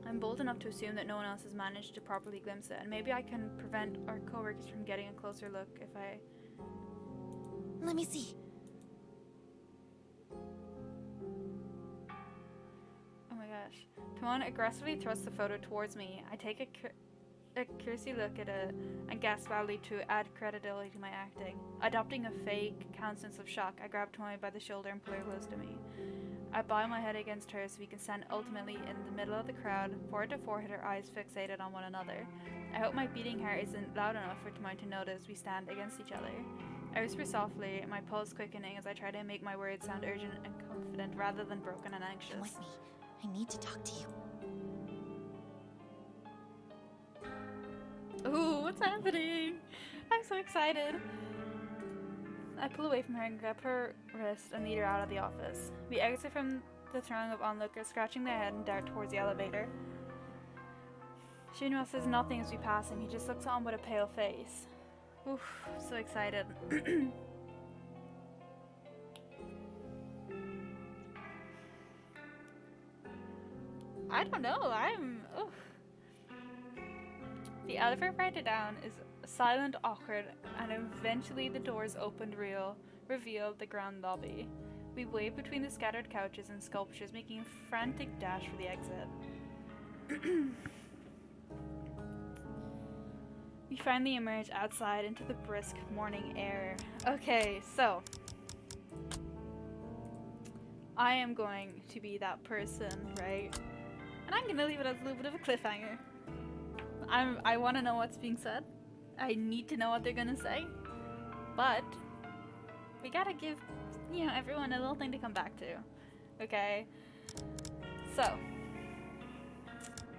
I'm bold enough to assume that no one else has managed to properly glimpse it, and maybe I can prevent our coworkers from getting a closer look if I... Let me see. gosh. Timon aggressively thrusts the photo towards me. I take a cursory look at it and gasp loudly to add credibility to my acting. Adopting a fake countenance of shock, I grab Tomoe by the shoulder and pull her close to me. I bow my head against her so we can stand ultimately in the middle of the crowd, forehead to forehead, our eyes fixated on one another. I hope my beating heart isn't loud enough for Tomoe to notice we stand against each other. I whisper softly, my pulse quickening as I try to make my words sound urgent and confident rather than broken and anxious. Come with me. I need to talk to you. Ooh, what's happening? I'm so excited. I pull away from her and grab her wrist and lead her out of the office. We exit from the throng of onlookers, scratching their head and dart towards the elevator. Shinra says nothing as we pass him. He just looks on with a pale face. Oof, so excited. I don't know, oof. The elevator ride down is silent, awkward, and eventually the doors opened revealed the grand lobby. We wave between the scattered couches and sculptures, making a frantic dash for the exit. We finally emerge outside into the brisk morning air. Okay, so I am going to be that person, right? And I'm gonna leave it as a little bit of a cliffhanger. I want to know what's being said. I need to know what they're gonna say. But we gotta give, everyone a little thing to come back to. Okay? So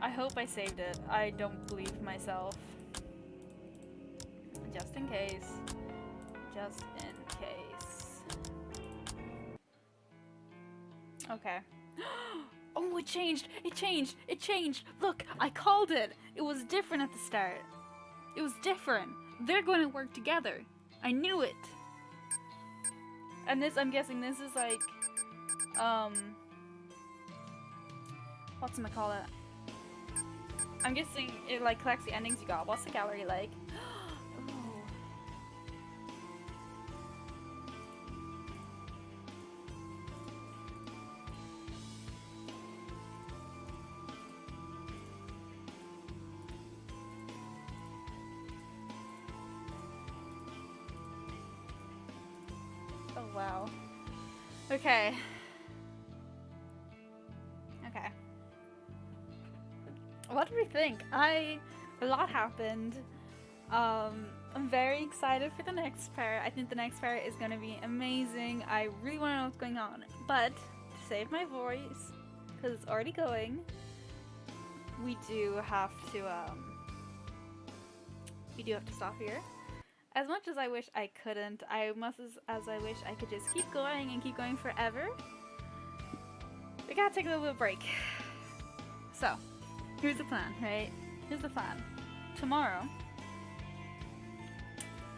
I hope I saved it. I don't believe myself. Just in case. Just in case. Okay. Oh, it changed! It changed! It changed! Look, I called it! It was different at the start. It was different. They're going to work together. I knew it. And this, I'm guessing this is like, whatchamacallit? I'm guessing it like collects the endings you got. What's the gallery like? Oh wow. Okay. Okay. What do we think? A lot happened. I'm very excited for the next part. I think the next part is gonna be amazing. I really want to know what's going on. But to save my voice, because it's already going, we do have to stop here. As much as I wish I couldn't, as I wish I could just keep going and keep going forever, we gotta take a little bit of a break. So, here's the plan, right? Here's the plan. Tomorrow,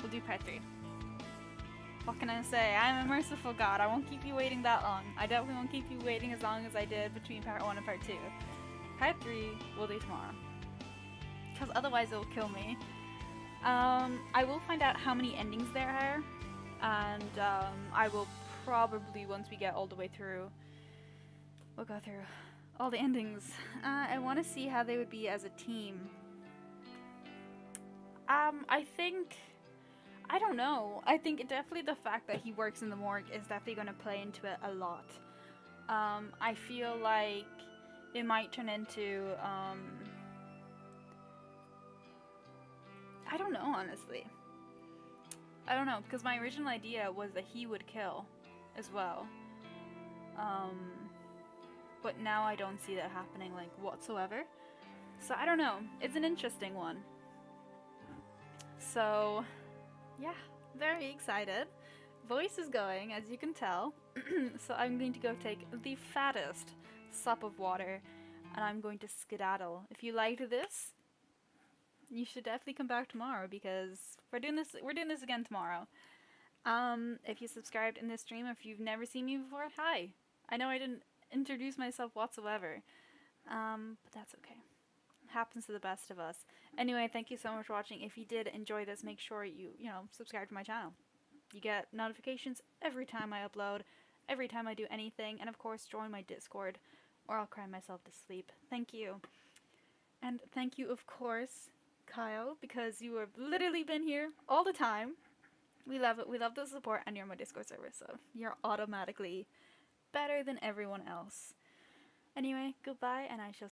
we'll do part 3. What can I say? I'm a merciful God. I won't keep you waiting that long. I definitely won't keep you waiting as long as I did between part 1 and part 2. Part 3, we'll do tomorrow. Because otherwise it'll kill me. I will find out how many endings there are, and I will probably, once we get all the way through, we'll go through all the endings. I want to see how they would be as a team. I don't know. I think definitely the fact that he works in the morgue is definitely going to play into it a lot. I feel like it might turn into, I don't know, honestly. I don't know, because my original idea was that he would kill as well. But now I don't see that happening, like, whatsoever. So, I don't know. It's an interesting one. So, yeah, very excited. Voice is going, as you can tell. So, I'm going to go take the fattest sup of water, and I'm going to skedaddle. If you liked this, you should definitely come back tomorrow, because we're doing this again tomorrow. If you subscribed in this stream, or if you've never seen me before, hi. I know I didn't introduce myself whatsoever, but that's okay. It happens to the best of us. Anyway, thank you so much for watching. If you did enjoy this, make sure you subscribe to my channel. You get notifications every time I upload, every time I do anything, and of course join my Discord, or I'll cry myself to sleep. Thank you. And thank you, of course, Kyle, because you have literally been here all the time. We love it. We love the support, and you're my Discord server, so you're automatically better than everyone else. Anyway, goodbye, and I shall